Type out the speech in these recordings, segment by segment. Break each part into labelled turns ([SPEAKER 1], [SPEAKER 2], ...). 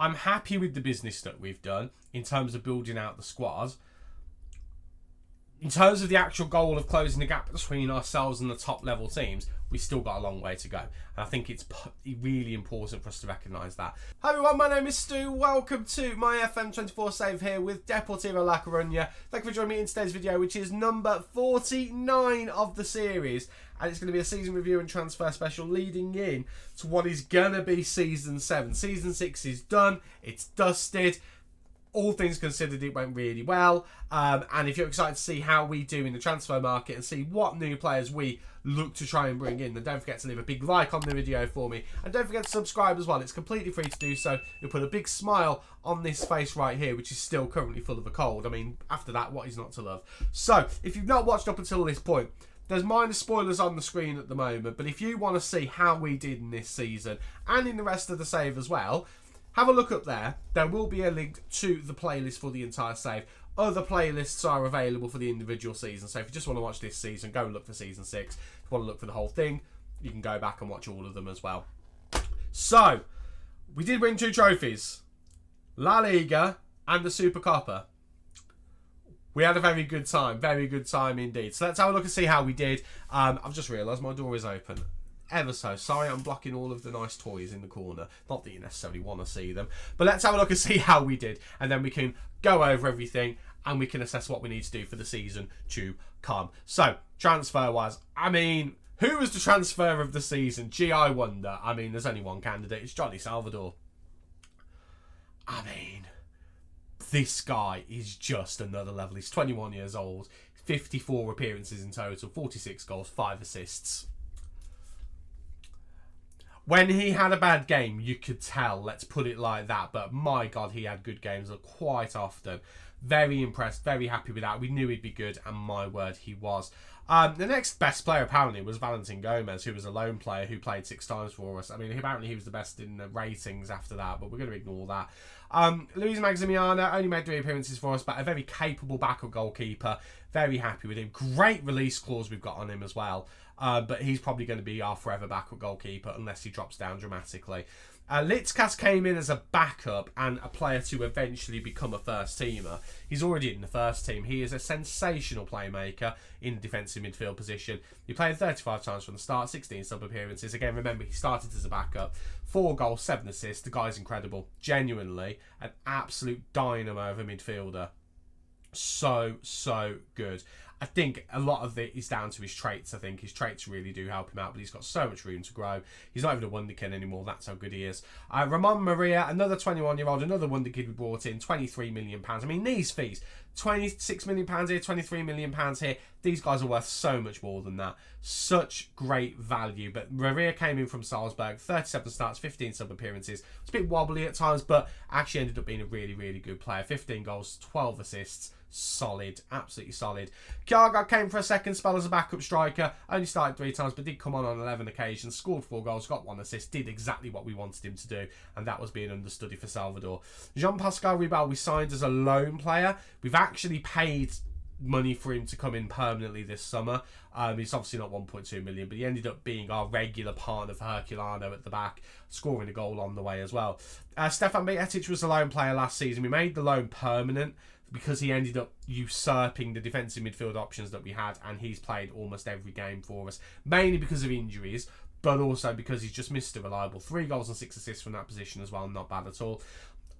[SPEAKER 1] I'm happy with the business that we've done in terms of building out the squad. In terms of the actual goal of closing the gap between ourselves and the top level teams, we've still got a long way to go. And I think it's really important for us to recognise that. Hi everyone, my name is Stu. Welcome to my FM24 save here with Deportivo La Coruña. Thank you for joining me in today's video, which is number 49 of the series. And it's going to be a season review and transfer special leading in to what is going to be Season 7. Season 6 is done. It's dusted. All things considered, it went really well. And if you're excited to see how we do in the transfer market and see what new players we look to try and bring in, then don't forget to leave a big like on the video for me. And don't forget to subscribe as well. It's completely free to do so. You'll put a big smile on this face right here, which is still currently full of a cold. I mean, after that, what is not to love? So, if you've not watched up until this point, there's minor spoilers on the screen at the moment. But if you want to see how we did in this season and in the rest of the save as well, have a look up there. There will be a link to the playlist for the entire save. Other playlists are available for the individual seasons. So if you just want to watch this season, go and look for Season 6. If you want to look for the whole thing, you can go back and watch all of them as well. So, we did win 2 trophies. La Liga and the Super Copa. We had a very good time indeed. So let's have a look and see how we did. I've just realised my door is open. Ever so sorry, I'm blocking all of the nice toys in the corner. Not that you necessarily want to see them. But let's have a look and see how we did. And then we can go over everything and we can assess what we need to do for the season to come. So, transfer-wise, I mean, who was the transfer of the season? Gee, I wonder. I mean, there's only one candidate. It's Johnny Salvador. I mean, this guy is just another level. He's 21 years old. 54 appearances in total. 46 goals, 5 assists. When he had a bad game, you could tell, let's put it like that. But my God, he had good games quite often. Very impressed, very happy with that. We knew he'd be good, and my word, he was. The next best player, apparently, was Valentin Gomez, who was a lone player who played 6 times for us. I mean, apparently he was the best in the ratings after that, but we're going to ignore that. Luis Maximiano only made 3 appearances for us, but a very capable backup goalkeeper. Very happy with him. Great release clause we've got on him as well. But he's probably going to be our forever backup goalkeeper unless he drops down dramatically. Litzkas came in as a backup and a player to eventually become a first teamer. He's already in the first team. He is a sensational playmaker in the defensive midfield position. He played 35 times from the start, 16 sub appearances. Again, remember, he started as a backup. 4 goals, 7 assists. The guy's incredible. Genuinely an absolute dynamo of a midfielder. So good. I think a lot of it is down to his traits. I think his traits really do help him out, but he's got so much room to grow. He's not even a wonderkid anymore. That's how good he is. Ramon Maria, another 21-year-old, another wonderkid we brought in, £23 million. I mean, these fees, £26 million here, £23 million here. These guys are worth so much more than that. Such great value. But Maria came in from Salzburg, 37 starts, 15 sub-appearances. It's a bit wobbly at times, but actually ended up being a really, really good player. 15 goals, 12 assists. Solid, absolutely solid. Kjaergaard came for a second spell as a backup striker. Only started 3 times, but did come on 11 occasions. Scored 4 goals, got 1 assist. Did exactly what we wanted him to do, and that was being understudy for Salvador. Jean-Pascal Ribal we signed as a loan player. We've actually paid money for him to come in permanently this summer. He's obviously not 1.2 million, but he ended up being our regular partner for Herculano at the back, scoring a goal on the way as well. Stefan Bietic was a loan player last season. We made the loan permanent because he ended up usurping the defensive midfield options that we had, and he's played almost every game for us, mainly because of injuries, but also because he's just Mr. Reliable. 3 goals and 6 assists from that position as well, not bad at all.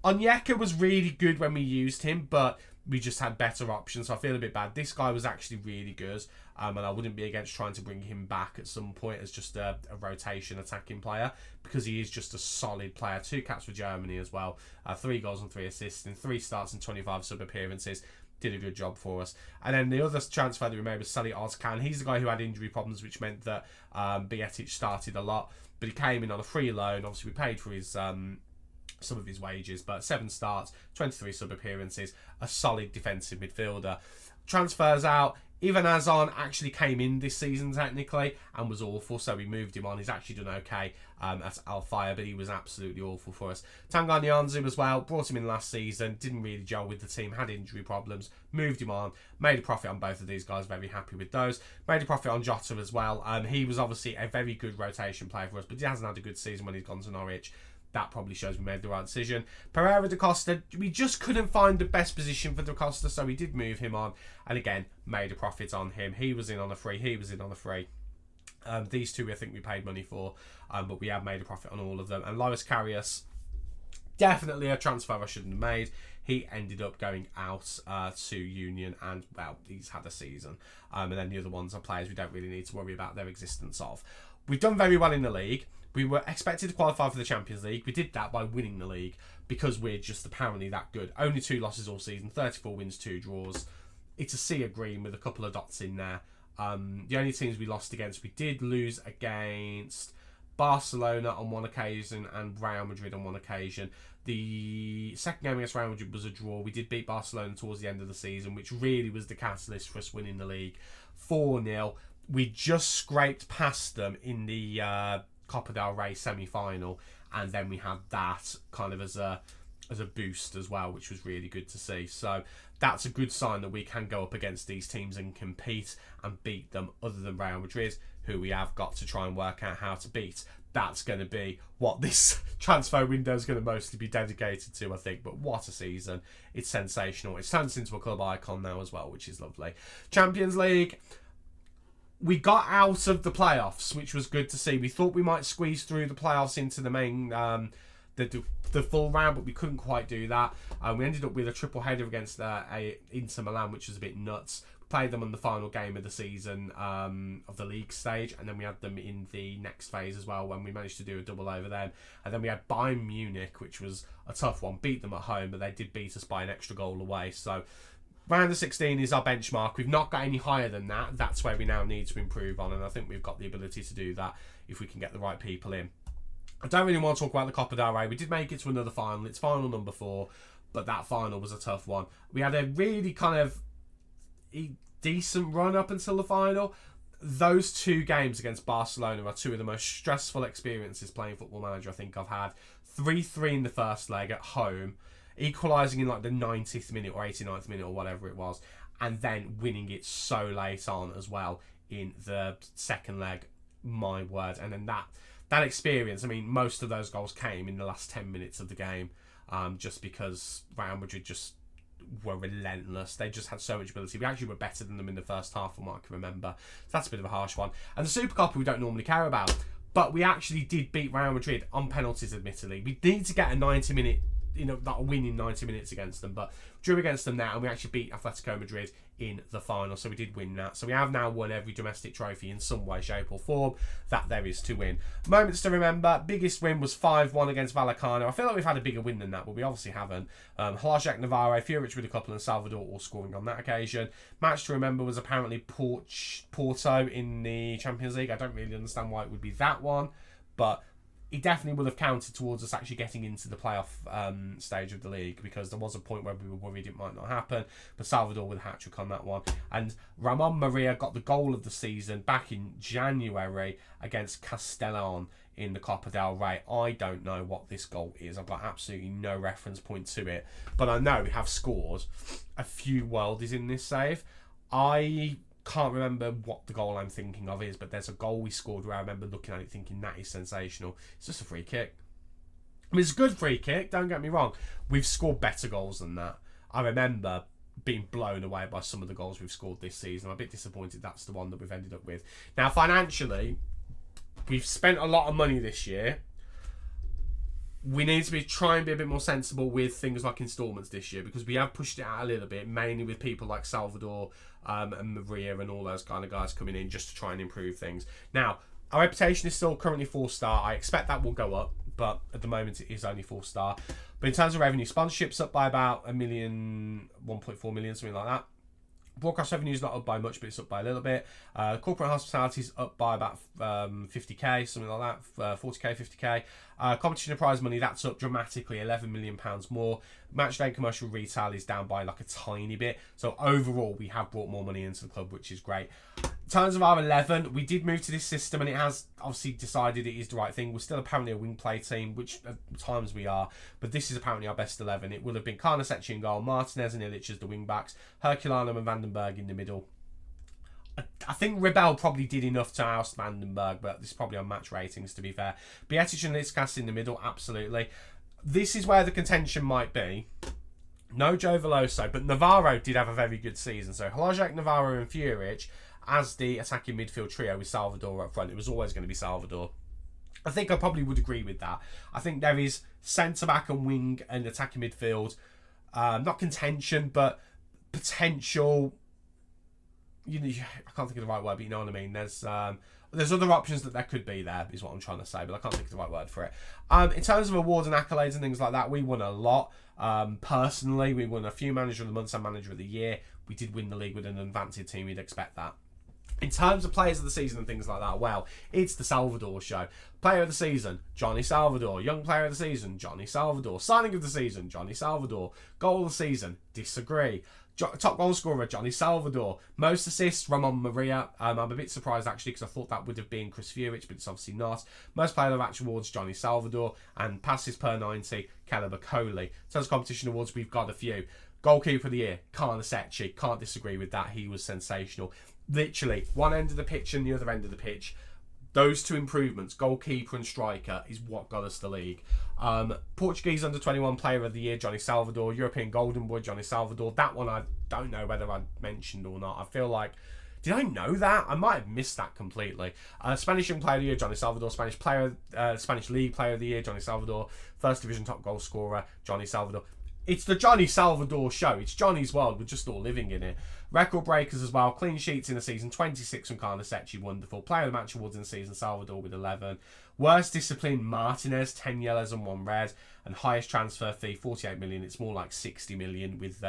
[SPEAKER 1] Onyeka was really good when we used him, but we just had better options, so I feel a bit bad. This guy was actually really good, and I wouldn't be against trying to bring him back at some point as just a rotation attacking player, because he is just a solid player. 2 caps for Germany as well, 3 goals and 3 assists in 3 starts and 25 sub-appearances. Did a good job for us. And then the other transfer that we made was Salih Ozcan. He's the guy who had injury problems, which meant that Bietic started a lot, but he came in on a free loan. Obviously, we paid for his some of his wages, but 7 starts, 23 sub-appearances, a solid defensive midfielder. Transfers out, Ivan Azon actually came in this season technically and was awful, so we moved him on. He's actually done okay at Al Fire, but he was absolutely awful for us. Tanguy Nyanzu as well, brought him in last season, didn't really gel with the team, had injury problems, moved him on, made a profit on both of these guys, very happy with those. Made a profit on Jota as well. He was obviously a very good rotation player for us, but he hasn't had a good season when he's gone to Norwich. that probably shows we made the right decision. Pereira da Costa, we just couldn't find the best position for da Costa, so we did move him on, and again, made a profit on him. He was in on a free, he was in on a free. These two I think we paid money for, but we have made a profit on all of them. And Loris Karius, definitely a transfer I shouldn't have made. He ended up going out to Union, and well, he's had a season. And then the other ones are players we don't really need to worry about their existence of. We've done very well in the league. We were expected to qualify for the Champions League. We did that by winning the league because we're just apparently that good. Only 2 losses all season, 34 wins, 2 draws. It's a sea of green with a couple of dots in there. The only teams we lost against, we did lose against Barcelona on one occasion and Real Madrid on one occasion. The second game against Real Madrid was a draw. We did beat Barcelona towards the end of the season, which really was the catalyst for us winning the league. 4-0. We just scraped past them in the Copa del Rey semi-final, and then we had that kind of as a boost as well, which was really good to see. So that's a good sign that we can go up against these teams and compete and beat them, other than Real Madrid, who we have got to try and work out how to beat. That's going to be what this transfer window is going to mostly be dedicated to, I think. But what a season. It's sensational. It's turned us into a club icon now as well, which is lovely. Champions League. We got out of the playoffs, which was good to see. We thought we might squeeze through the playoffs into the main, the full round, but we couldn't quite do that. We ended up with a triple header against Inter Milan, which was a bit nuts. We played them on the final game of the season of the league stage, and then we had them in the next phase as well when we managed to do a double over them. And then we had Bayern Munich, which was a tough one. Beat them at home, but they did beat us by an extra goal away. So round of 16 is our benchmark. We've not got any higher than that. That's where we now need to improve on, and I think we've got the ability to do that if we can get the right people in. I don't really want to talk about the Copa del Rey. We did make it to another final. It's final number 4, but that final was a tough one. We had a really kind of decent run up until the final. Those 2 games against Barcelona are 2 of the most stressful experiences playing Football Manager I think I've had. 3-3 in the first leg at home, equalising in like the 90th minute or 89th minute or whatever it was, and then winning it so late on as well in the second leg. My word. And then that experience, I mean, most of those goals came in the last 10 minutes of the game, just because Real Madrid just were relentless. They just had so much ability. We actually were better than them in the first half, from what I can remember. So that's a bit of a harsh one. And the Super Cup we don't normally care about, but we actually did beat Real Madrid on penalties, admittedly. We need to get a 90-minute, that win in 90 minutes against them, but drew against them now, and we actually beat Atletico Madrid in the final, so we did win that. So we have now won every domestic trophy in some way, shape or form that there is to win. Moments to remember: biggest win was 5-1 against Vallecano. I feel like we've had a bigger win than that, but we obviously haven't. Hlajek, Navarro, Furic with a couple, and Salvador all scoring on that occasion. Match to remember was apparently Porto in the Champions League. I don't really understand why it would be that one, but it definitely would have counted towards us actually getting into the playoff stage of the league, because there was a point where we were worried it might not happen. But Salvador with a hat-trick on that one. And Ramon Maria got the goal of the season back in January against Castellón in the Copa del Rey. I don't know what this goal is. I've got absolutely no reference point to it. But I know we have scored a few worldies in this save. I can't remember what the goal I'm thinking of is, but there's a goal we scored where I remember looking at it thinking that is sensational. It's just a free kick. I mean, it's a good free kick, don't get me wrong. We've scored better goals than that. I remember being blown away by some of the goals we've scored this season. I'm a bit disappointed that's the one that we've ended up with. Now, financially, we've spent a lot of money this year. We need to try and be a bit more sensible with things like instalments this year, because we have pushed it out a little bit, mainly with people like Salvador and Maria and all those kind of guys coming in just to try and improve things. Now, our reputation is still currently 4-star. I expect that will go up, but at the moment it is only 4-star. But in terms of revenue, sponsorships up by about 1 million, 1.4 million, something like that. Broadcast revenue is not up by much, but it's up by a little bit. Corporate hospitality is up by about 50k, something like that, 40k, 50k. Competition and prize money, that's up dramatically, £11 million more. Match day commercial retail is down by like a tiny bit. So overall, we have brought more money into the club, which is great. In terms of our 11, we did move to this system, and it has obviously decided it is the right thing. We're still apparently a wing play team, which at times we are, but this is apparently our best 11. It will have been Karnasecchi in goal, Martinez and Illich as the wing backs, Herculano and Vandenberg in the middle. I think Rebel probably did enough to oust Vandenberg, but this is probably on match ratings, to be fair. Bietic and Litzkas in the middle, absolutely. This is where the contention might be. No Joe Veloso, but Navarro did have a very good season. So Hlojek, Navarro and Furic as the attacking midfield trio with Salvador up front. It was always going to be Salvador. I think I probably would agree with that. I think there is centre-back and wing and attacking midfield. Not contention, but potential... I can't think of the right word, but you know what I mean. There's other options that there could be there, is what I'm trying to say, but I can't think of the right word for it. In terms of awards and accolades and things like that, we won a lot. Personally, we won a few Manager of the Month and Manager of the Year. We did win the league with an advanced team, you'd expect that. In terms of players of the season and things like that, well, it's the Salvador show. Player of the season, Johnny Salvador. Young player of the season, Johnny Salvador. Signing of the season, Johnny Salvador. Goal of the season, disagree. Top goal scorer, Johnny Salvador. Most assists, Ramon Maria. I'm a bit surprised actually because I thought that would have been Chris Furic, but it's obviously not. Most player of the match awards, Johnny Salvador. And passes per 90, Caleb Coley. In terms of competition awards, we've got a few. Goalkeeper of the year, Carnesecchi. Can't disagree with that. He was sensational. Literally, one end of the pitch and the other end of the pitch. Those two improvements, goalkeeper and striker, is what got us the league. Portuguese under-21 player of the year, Johnny Salvador. European Golden Boy, Johnny Salvador. That one I don't know whether I mentioned or not. I feel like... Did I know that? I might have missed that completely. Spanish Young Player of the Year, Johnny Salvador. Spanish League Player of the Year, Johnny Salvador. First Division Top Goal Scorer, Johnny Salvador. It's the Johnny Salvador show. It's Johnny's world. We're just all living in it. Record breakers as well. Clean sheets in the season. 26 from Carnesecchi. Wonderful. Player of the match awards in the season. Salvador with 11. Worst discipline. Martinez. 10 yellows and 1 red. And highest transfer fee. 48 million. It's more like 60 million with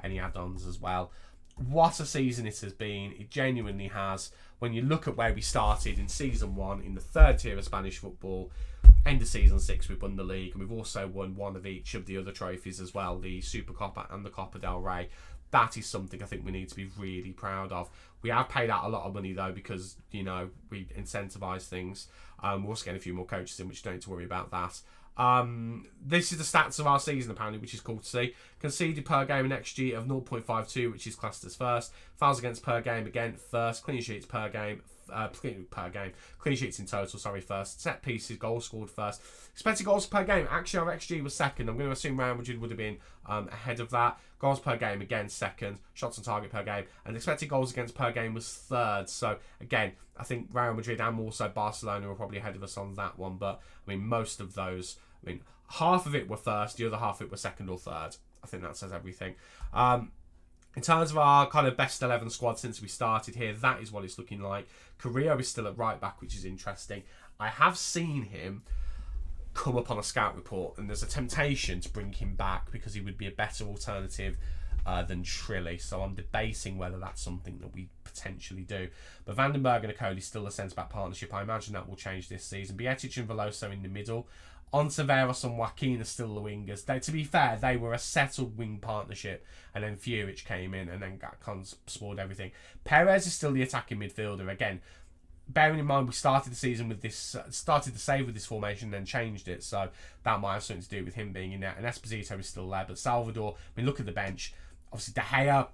[SPEAKER 1] any add-ons as well. What a season it has been. It genuinely has. When you look at where we started in season 1 in the third tier of Spanish football. End of season 6, we've won the league, and we've also won one of each of the other trophies as well, the Super Copa and the Copa del Rey. That is something I think we need to be really proud of. We have paid out a lot of money though because, we incentivise things. We're also getting a few more coaches in, which don't need to worry about that. This is the stats of our season apparently, which is cool to see. Conceded per game an XG of 0.52, which is classed as first. Fouls against per game again first. Clean sheets per game. Clean sheets in total, first. Set pieces, goals scored first. Expected goals per game, actually our XG was second. I'm going to assume Real Madrid would have been ahead of that. Goals per game again second. Shots on target per game, and expected goals against per game was third. So again, I think Real Madrid and also Barcelona were probably ahead of us on that one, but most of those, half of it were first, the other half of it were second or third. I think that says everything. In terms of our kind of best 11 squad since we started here, that is what it's looking like. Carrillo is still at right back, which is interesting. I have seen him come up on a scout report, and there's a temptation to bring him back because he would be a better alternative than Trilly. So I'm debating whether that's something that we potentially do. But Vandenberg and Akoli still a centre-back partnership. I imagine that will change this season. Bietic and Veloso in the middle. Ontiveros and Joaquin are still the wingers. To be fair, they were a settled wing partnership, and then Furic came in, and then Gatcon spoiled everything. Perez is still the attacking midfielder. Again, bearing in mind we started the season with this, started the save with this formation, then changed it, so that might have something to do with him being in there. And Esposito is still there, but Salvador, look at the bench. Obviously, De Gea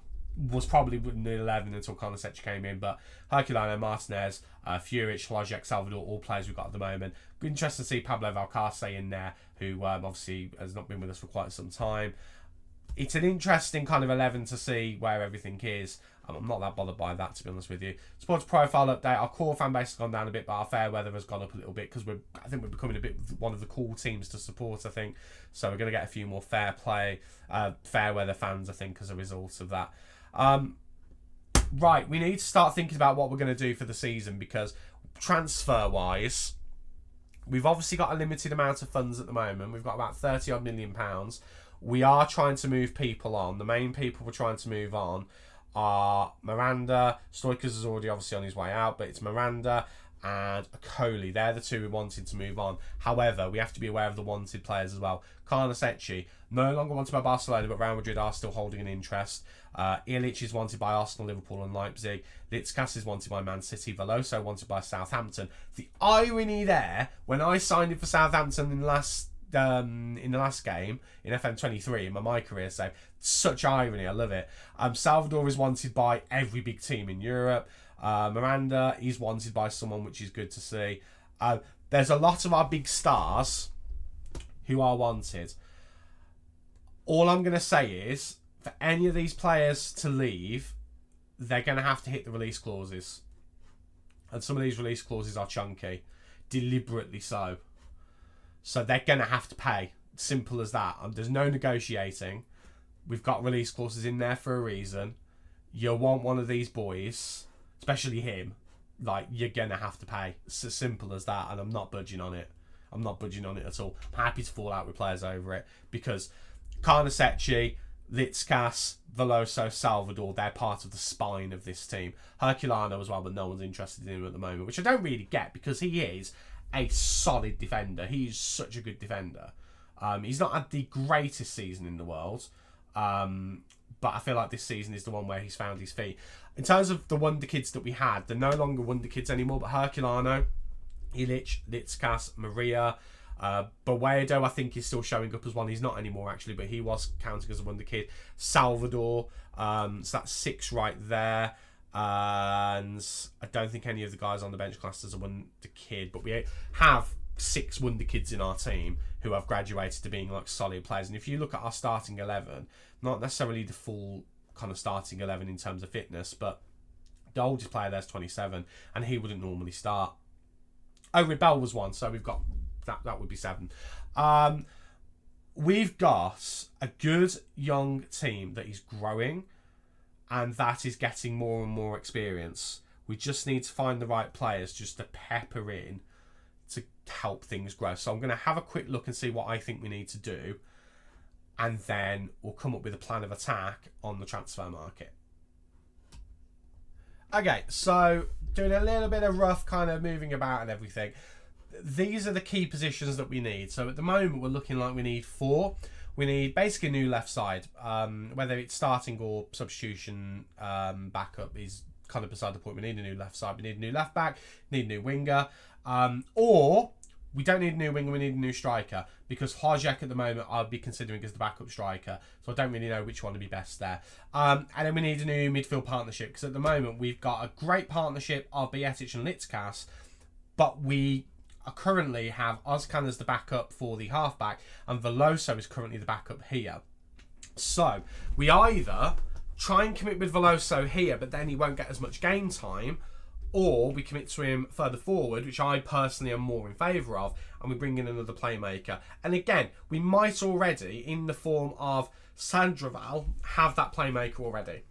[SPEAKER 1] was probably in the 11 until Carnesecchi came in, but Herculano, Martinez, Furic, Hlojek, Salvador, all players we've got at the moment. Interesting to see Pablo Valcarce in there, who obviously has not been with us for quite some time. It's an interesting kind of 11 to see where everything is. I'm not that bothered by that, to be honest with you. Sports profile update. Our core fan base has gone down a bit, but our fair weather has gone up a little bit because I think we're becoming a bit one of the cool teams to support, I think. So we're going to get a few more fair weather fans, I think, as a result of that. Right, we need to start thinking about what we're going to do for the season, because transfer-wise, we've obviously got a limited amount of funds at the moment. We've got about £30 million. We are trying to move people on. The main people we're trying to move on are Miranda. Stoichkos is already obviously on his way out, but it's Miranda and Akoli. They're the two we wanted to move on. However, we have to be aware of the wanted players as well. Carnesecchi, no longer wanted by Barcelona, but Real Madrid are still holding an interest. Ilic is wanted by Arsenal, Liverpool and Leipzig. Litzkas is wanted by Man City. Veloso wanted by Southampton. The irony there, when I signed in for Southampton in the last game in FM23 in my career save, such irony, I love it. Salvador is wanted by every big team in Europe. Miranda, he's wanted by someone, which is good to see. There's a lot of our big stars who are wanted. All I'm going to say is, for any of these players to leave, they're going to have to hit the release clauses. And some of these release clauses are chunky. Deliberately so. So they're going to have to pay. Simple as that. There's no negotiating. We've got release clauses in there for a reason. You want one of these boys, especially him, like, you're going to have to pay. It's as simple as that, and I'm not budging on it. I'm not budging on it at all. I'm happy to fall out with players over it, because Carnesecchi, Litskas, Veloso, Salvador, they're part of the spine of this team. Herculano as well, but no one's interested in him at the moment, which I don't really get, because he is a solid defender. He's such a good defender. He's not had the greatest season in the world, but I feel like this season is the one where he's found his feet. In terms of the wonder kids that we had, they're no longer wonder kids anymore, but Herculano, Ilic, Litskas, Maria, Boedo, I think, is still showing up as one. He's not anymore, actually, but he was counting as a wonder kid. Salvador, so that's 6 right there. And I don't think any of the guys on the bench classed as a wonder kid, but we have 6 wonder kids in our team who have graduated to being like solid players. And if you look at our starting 11, not necessarily the full kind of starting 11 in terms of fitness, but the oldest player there's 27, and he wouldn't normally start. Oh, Rebel was 1, so we've got that would be 7. We've got a good young team that is growing, and that is getting more and more experience. We just need to find the right players just to pepper in to help things grow. So I'm going to have a quick look and see what I think we need to do, and then we'll come up with a plan of attack on the transfer market. Okay, so doing a little bit of rough kind of moving about and everything. These are the key positions that we need. So at the moment, we're looking like we need 4. We need basically a new left side. Whether it's starting or substitution backup is kind of beside the point. We need a new left side. We need a new left back. We need a new winger. Or we don't need a new winger. We need a new striker, because Hajek at the moment I'd be considering as the backup striker. So I don't really know which one would be best there. And then we need a new midfield partnership, because at the moment we've got a great partnership of Bietic and Litskas, but we currently have Ozcan as the backup for the halfback, and Veloso is currently the backup here. So we either try and commit with Veloso here, but then he won't get as much game time, or we commit to him further forward, which I personally am more in favour of, and we bring in another playmaker. And again, we might already, in the form of Sandoval, have that playmaker already.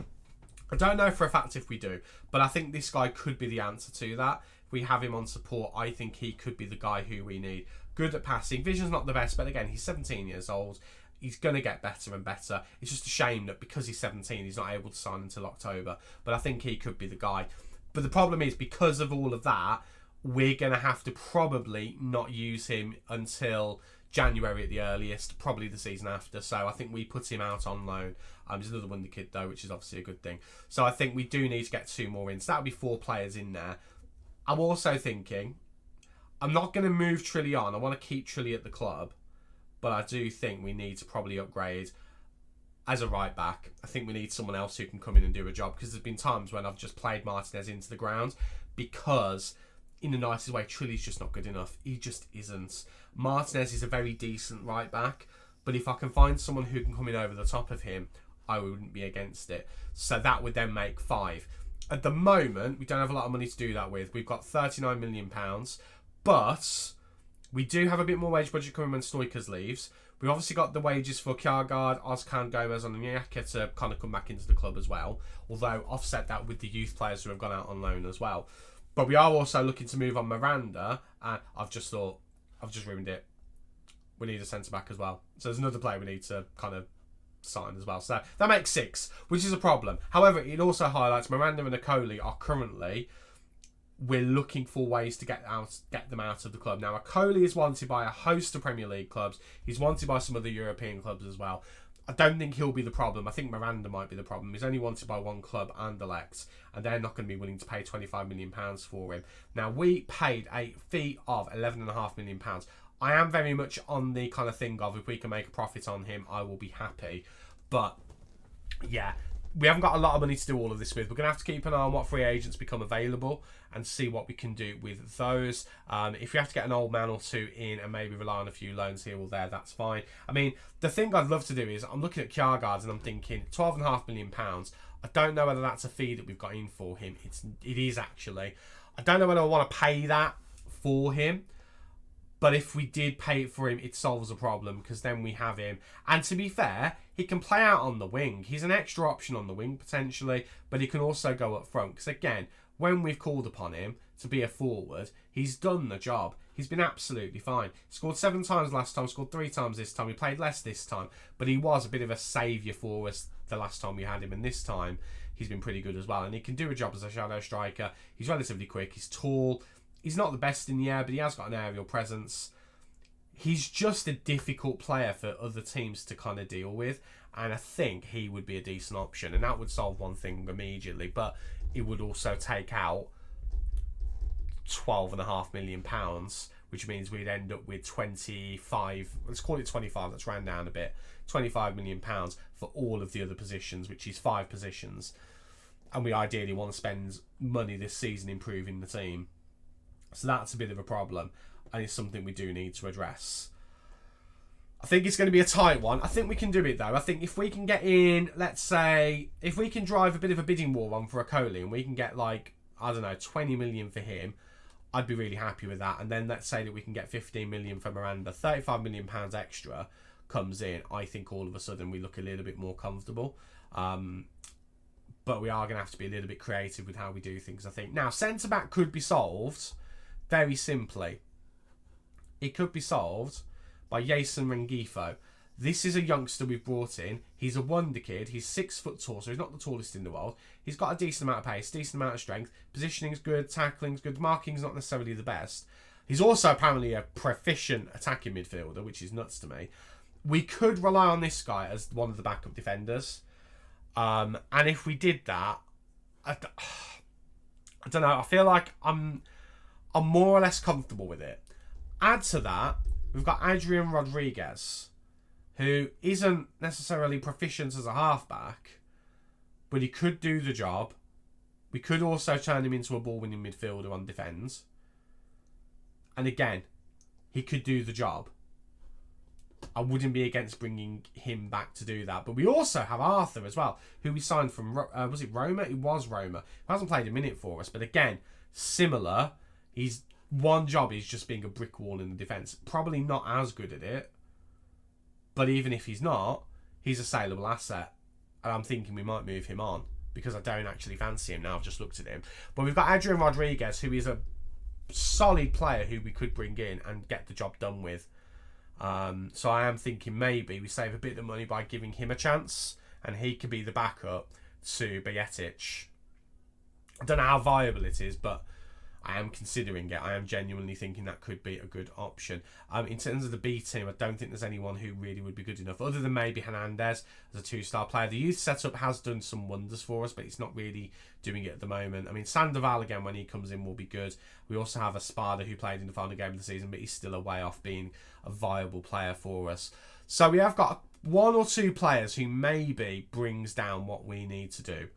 [SPEAKER 1] I don't know for a fact if we do, but I think this guy could be the answer to that. If we have him on support, I think he could be the guy who we need. Good at passing. Vision's not the best, but again, he's 17 years old. He's going to get better and better. It's just a shame that because he's 17, he's not able to sign until October. But I think he could be the guy. But the problem is, because of all of that, we're going to have to probably not use him until January at the earliest, probably the season after. So I think we put him out on loan. There's another wonder kid, though, which is obviously a good thing. So I think we do need to get 2 more in. So that would be 4 players in there. I'm also thinking, I'm not going to move Trilly on. I want to keep Trilly at the club. But I do think we need to probably upgrade as a right back. I think we need someone else who can come in and do a job, because there's been times when I've just played Martinez into the ground, because in the nicest way, Trilly's just not good enough. He just isn't. Martinez is a very decent right back, but if I can find someone who can come in over the top of him, I wouldn't be against it. So that would then make 5. At the moment, we don't have a lot of money to do that with. We've got £39 million, but we do have a bit more wage budget coming when Stoichers leaves. We've obviously got the wages for Kjaergaard, Ozcan, Gomez and Onyeka to kind of come back into the club as well, although offset that with the youth players who have gone out on loan as well. But we are also looking to move on Miranda, and I've just ruined it. We need a centre-back as well. So there's another player we need to kind of sign as well. So that makes 6, which is a problem. However, it also highlights Miranda and Okoli are currently... We're looking for ways to get them out of the club. Now, Okoli is wanted by a host of Premier League clubs. He's wanted by some other European clubs as well. I don't think he'll be the problem. I think Miranda might be the problem. He's only wanted by one club, Anderlecht, and they're not going to be willing to pay £25 million for him. Now, we paid a fee of £11.5 million. I am very much on the kind of thing of, if we can make a profit on him, I will be happy. But, yeah, we haven't got a lot of money to do all of this with. We're going to have to keep an eye on what free agents become available and see what we can do with those. If we have to get an old man or two in and maybe rely on a few loans here or there, that's fine. I mean, the thing I'd love to do is, I'm looking at Kjaergaard and I'm thinking £12.5 million. I don't know whether that's a fee that we've got in for him. It is actually. I don't know whether I want to pay that for him. But if we did pay it for him, it solves a problem, because then we have him. And to be fair, he can play out on the wing. He's an extra option on the wing, potentially. But he can also go up front. Because again, when we've called upon him to be a forward, he's done the job. He's been absolutely fine. He scored 7 times last time, scored 3 times this time. He played less this time. But he was a bit of a saviour for us the last time we had him. And this time, he's been pretty good as well. And he can do a job as a shadow striker. He's relatively quick. He's tall. He's not the best in the air, but he has got an aerial presence. He's just a difficult player for other teams to kind of deal with. And I think he would be a decent option. And that would solve one thing immediately. But it would also take out £12.5 million, which means we'd end up with 25, let's call it 25, let's round down a bit, £25 million for all of the other positions, which is 5 positions. And we ideally want to spend money this season improving the team. So that's a bit of a problem, and it's something we do need to address. I think it's going to be a tight one. I think we can do it, though. I think if we can get in, let's say, if we can drive a bit of a bidding war on for a Coley, and we can get, like, I don't know, 20 million for him, I'd be really happy with that. And then let's say that we can get 15 million for Miranda, £35 million extra comes in. I think all of a sudden we look a little bit more comfortable. But we are going to have to be a little bit creative with how we do things, I think. Now, centre-back could be solved very simply. It could be solved by Jason Rengifo. This is a youngster we've brought in. He's a wonder kid. He's 6 foot tall, so he's not the tallest in the world. He's got a decent amount of pace, decent amount of strength. Positioning's good, tackling's good, marking's not necessarily the best. He's also apparently a proficient attacking midfielder, which is nuts to me. We could rely on this guy as one of the backup defenders. And if we did that, I don't know. I feel like I'm more or less comfortable with it. Add to that, we've got Adrian Rodriguez, who isn't necessarily proficient as a halfback, but he could do the job. We could also turn him into a ball-winning midfielder on defence. And again, he could do the job. I wouldn't be against bringing him back to do that. But we also have Arthur as well, who we signed from, was it Roma? It was Roma. He hasn't played a minute for us, but again, similar. He's one job is just being a brick wall in the defence. Probably not as good at it. But even if he's not, he's a saleable asset. And I'm thinking we might move him on, because I don't actually fancy him now. I've just looked at him. But we've got Adrian Rodriguez, who is a solid player who we could bring in and get the job done with. So I am thinking maybe we save a bit of money by giving him a chance, and he could be the backup to Bajcetic. I don't know how viable it is, but I am considering it. I am genuinely thinking that could be a good option. In terms of the B team, I don't think there's anyone who really would be good enough, other than maybe Hernandez as a 2-star player. The youth setup has done some wonders for us, but it's not really doing it at the moment. I mean, Sandoval, again, when he comes in, will be good. We also have Espada, who played in the final game of the season, but he's still a way off being a viable player for us. So we have got 1 or 2 players who maybe brings down what we need to do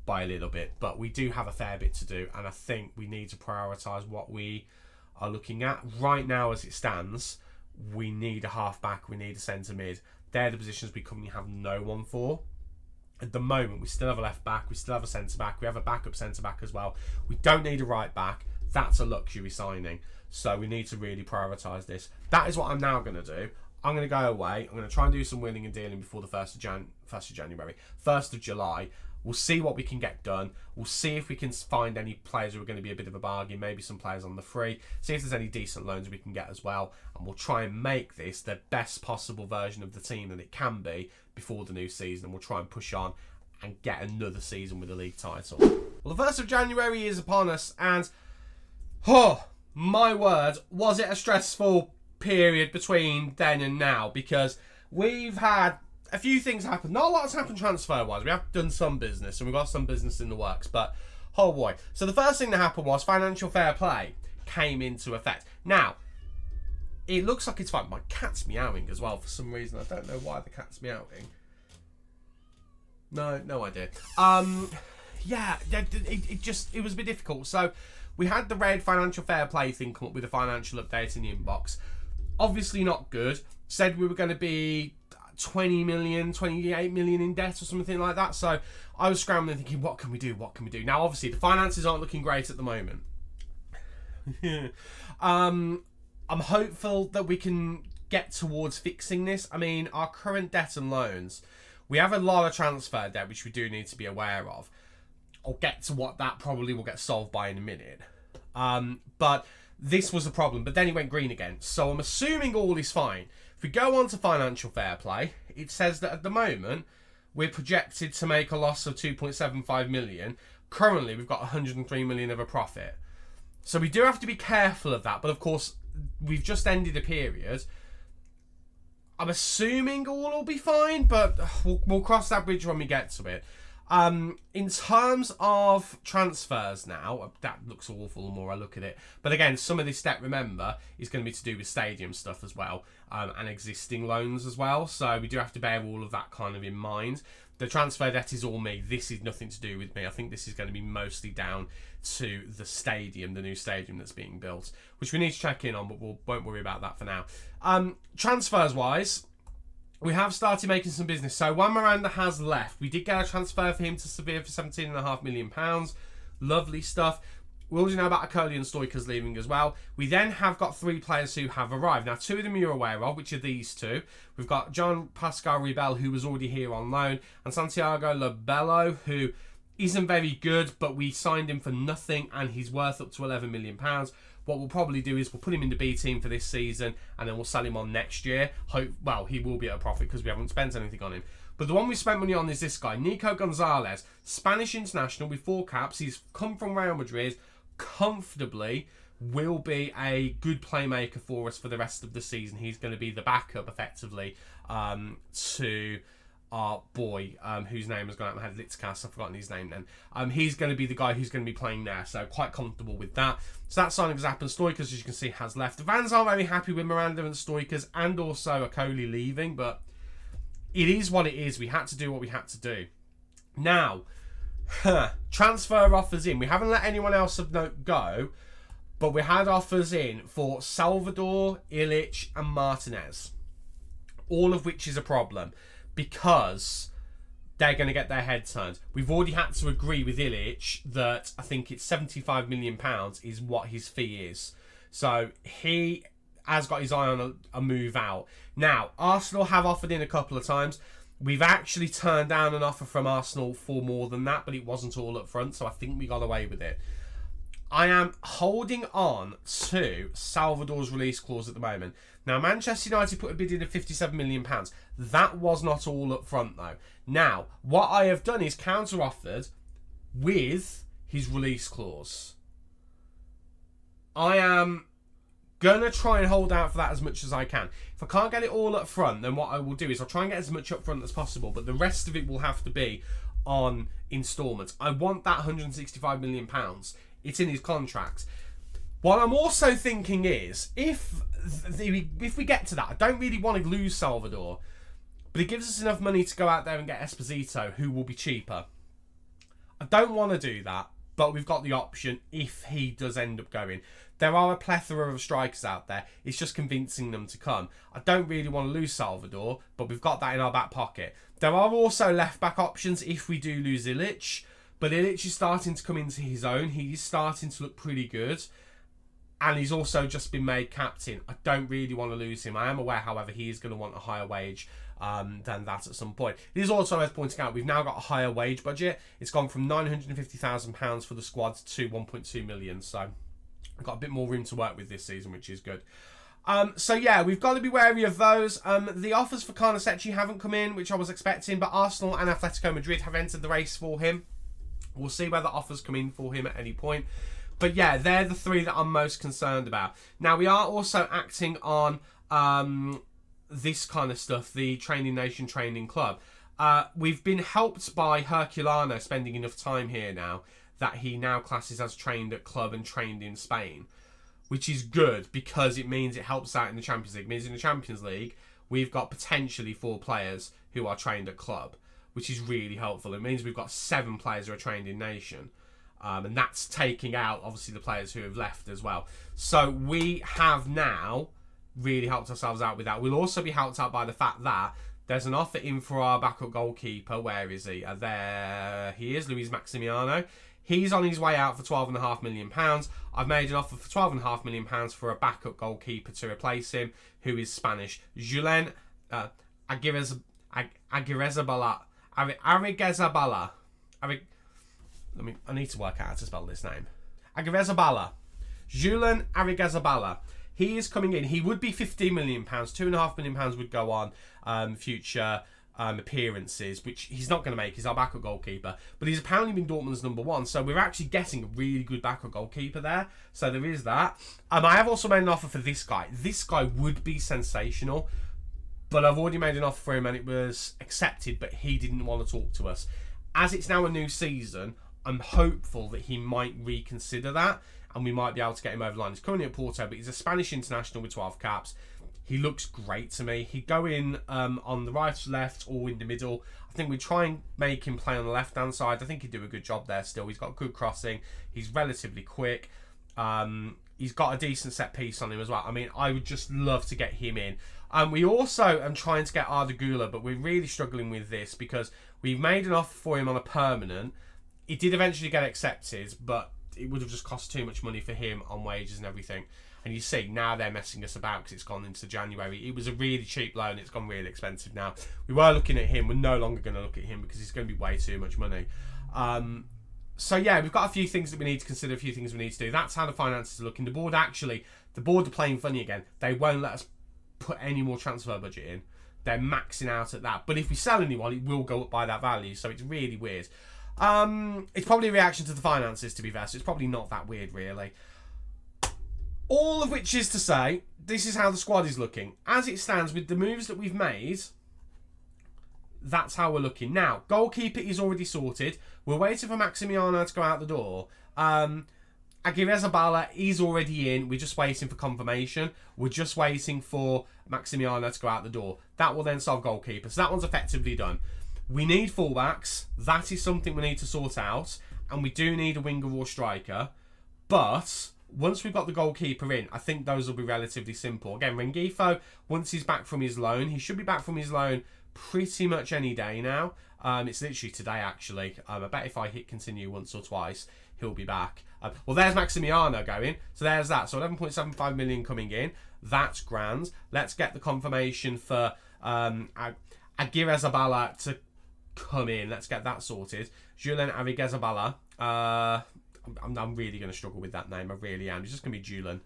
[SPEAKER 1] by a little bit, but we do have a fair bit to do, and I think we need to prioritise what we are looking at. Right now, as it stands, we need a half-back, we need a centre mid. They're the positions we currently have no one for. At the moment, we still have a left-back, we still have a centre-back, we have a backup centre-back as well. We don't need a right-back. That's a luxury signing, so we need to really prioritise this. That is what I'm now going to do. I'm going to go away. I'm going to try and do some wheeling and dealing before the 1st of July. We'll see what we can get done. We'll see if we can find any players who are going to be a bit of a bargain, maybe some players on the free. See if there's any decent loans we can get as well. And we'll try and make this the best possible version of the team that it can be before the new season. And we'll try and push on and get another season with a league title. Well, the 1st of January is upon us, and oh, my word, was it a stressful period between then and now, because we've had a few things happen. Not a lot has happened transfer-wise. We have done some business, and we've got some business in the works, but oh boy. So the first thing that happened was financial fair play came into effect. Now, it looks like it's fine. My cat's meowing as well for some reason. I don't know why the cat's meowing. No idea. Yeah, it was a bit difficult. So we had the red financial fair play thing come up with a financial update in the inbox. Obviously not good. Said we were going to be 20 million, 28 million in debt or something like that. So I was scrambling thinking, what can we do? Now, obviously, the finances aren't looking great at the moment. I'm hopeful that we can get towards fixing this. I mean, our current debt and loans, we have a lot of transfer debt, which we do need to be aware of. I'll get to what that probably will get solved by in a minute. But this was a problem. But then it went green again. So I'm assuming all is fine. If we go on to financial fair play, it says that at the moment, we're projected to make a loss of 2.75 million. Currently, we've got 103 million of a profit. So we do have to be careful of that. But of course, we've just ended a period. I'm assuming all will be fine, but we'll cross that bridge when we get to it. In terms of transfers now, that looks awful the more I look at it. But again, some of this debt, remember, is going to be to do with stadium stuff as well, and existing loans as well. So we do have to bear all of that kind of in mind. The transfer debt is all me. This is nothing to do with me. I think this is going to be mostly down to the stadium, the new stadium that's being built, which we need to check in on, but we won't worry about that for now. Transfers-wise, we have started making some business. So Juan Miranda has left. We did get a transfer for him to Sevilla for £17.5 million. Lovely stuff. We already know about Akoli and Stoikers leaving as well. We then have got 3 players who have arrived. Now, 2 of them you're aware of, which are these 2. We've got John Pascal Ribel, who was already here on loan, and Santiago Lobello, who isn't very good, but we signed him for nothing, and he's worth up to £11 million. What we'll probably do is we'll put him in the B team for this season, and then we'll sell him on next year. Well, he will be at a profit because we haven't spent anything on him. But the one we spent money on is this guy, Nico Gonzalez, Spanish international with 4 caps. He's come from Real Madrid, comfortably will be a good playmaker for us for the rest of the season. He's going to be the backup, effectively, to our boy, whose name has gone out of my head, Litzkas, I've forgotten his name then. He's going to be the guy who's going to be playing there, so quite comfortable with that. So that signing has happened. Stoikers, as you can see, has left. The Vans aren't very happy with Miranda and Stoikers, and also Akoli leaving, but it is what it is. We had to do what we had to do. Now, transfer offers in. We haven't let anyone else of note go, but we had offers in for Salvador, Ilic, and Martinez, all of which is a problem, because they're going to get their head turned. We've already had to agree with Ilic that I think it's £75 million is what his fee is. So he has got his eye on a move out. Now, Arsenal have offered in a couple of times. We've actually turned down an offer from Arsenal for more than that, but it wasn't all up front, so I think we got away with it. I am holding on to Salvador's release clause at the moment. Now, Manchester United put a bid in of £57 million. That was not all up front, though. Now, what I have done is counter-offered with his release clause. I am going to try and hold out for that as much as I can. If I can't get it all up front, then what I will do is I'll try and get as much up front as possible, but the rest of it will have to be on instalments. I want that £165 million. It's in his contract. What I'm also thinking is, if we get to that, I don't really want to lose Salvador, but it gives us enough money to go out there and get Esposito, who will be cheaper. I don't want to do that, but we've got the option if he does end up going. There are a plethora of strikers out there. It's just convincing them to come. I don't really want to lose Salvador, but we've got that in our back pocket. There are also left-back options if we do lose Ilic, but Ilic is starting to come into his own. He's starting to look pretty good. And he's also just been made captain. I don't really want to lose him. I am aware, however, he is going to want a higher wage than that at some point. It is also worth pointing out, we've now got a higher wage budget. It's gone from £950,000 for the squad to 1.2 million. So we've got a bit more room to work with this season, which is good. So yeah, we've got to be wary of those. The offers for Carnesecchi haven't come in, which I was expecting, but Arsenal and Atletico Madrid have entered the race for him. We'll see whether offers come in for him at any point. But yeah, they're the 3 that I'm most concerned about. Now, we are also acting on this kind of stuff, the Training Nation Training Club. We've been helped by Herculano spending enough time here now that he now classes as trained at club and trained in Spain, which is good because it means it helps out in the Champions League. It means in the Champions League, we've got potentially 4 players who are trained at club, which is really helpful. It means we've got 7 players who are trained in nation. And that's taking out, obviously, the players who have left as well. So we have now really helped ourselves out with that. We'll also be helped out by the fact that there's an offer in for our backup goalkeeper. Where is he? There he is, Luis Maximiano. He's on his way out for £12.5 million. I've made an offer for £12.5 million for a backup goalkeeper to replace him, who is Spanish. Julen Aguirrezabala. I need to work out how to spell this name. Aguirrezabala. Julen Aguirrezabala. He is coming in. He would be £15 million. £2.5 million would go on future appearances, which he's not going to make. He's our backup goalkeeper. But he's apparently been Dortmund's number 1. So we're actually getting a really good backup goalkeeper there. So there is that. I have also made an offer for this guy. This guy would be sensational. But I've already made an offer for him and it was accepted, but he didn't want to talk to us. As it's now a new season, I'm hopeful that he might reconsider that and we might be able to get him over the line. He's currently at Porto, but he's a Spanish international with 12 caps. He looks great to me. He'd go in on the right, left, or in the middle. I think we'd try and make him play on the left-hand side. I think he'd do a good job there still. He's got good crossing. He's relatively quick. He's got a decent set piece on him as well. I mean, I would just love to get him in. We also am trying to get Arda Güler, but we're really struggling with this because we've made an offer for him on a permanent. It did eventually get accepted, but it would have just cost too much money for him on wages and everything. And you see, now they're messing us about because it's gone into January. It was a really cheap loan. It's gone really expensive now. We were looking at him. We're no longer going to look at him because it's going to be way too much money. So, yeah, we've got a few things that we need to consider, a few things we need to do. That's how the finances are looking. The board are playing funny again. They won't let us put any more transfer budget in. They're maxing out at that. But if we sell anyone, it will go up by that value. So it's really weird. It's probably a reaction to the finances, to be fair. So it's probably not that weird, really. All of which is to say, this is how the squad is looking. As it stands, with the moves that we've made, that's how we're looking. Now, goalkeeper is already sorted. We're waiting for Maximiano to go out the door. Aguirrezabala is already in. We're just waiting for confirmation. We're just waiting for Maximiano to go out the door. That will then solve goalkeeper. So that one's effectively done. We need fullbacks. That is something we need to sort out. And we do need a winger or striker. But once we've got the goalkeeper in, I think those will be relatively simple. Again, Rengifo, once he's back from his loan, he should be back from his loan pretty much any day now. It's literally today, actually. I bet if I hit continue once or twice, he'll be back. Well, there's Maximiano going. So there's that. So 11.75 million coming in. That's grand. Let's get the confirmation for Aguirrezabala to come in. Let's get that sorted. Julen Aguirrezabala. I'm really going to struggle with that name. I really am. It's just going to be Julen.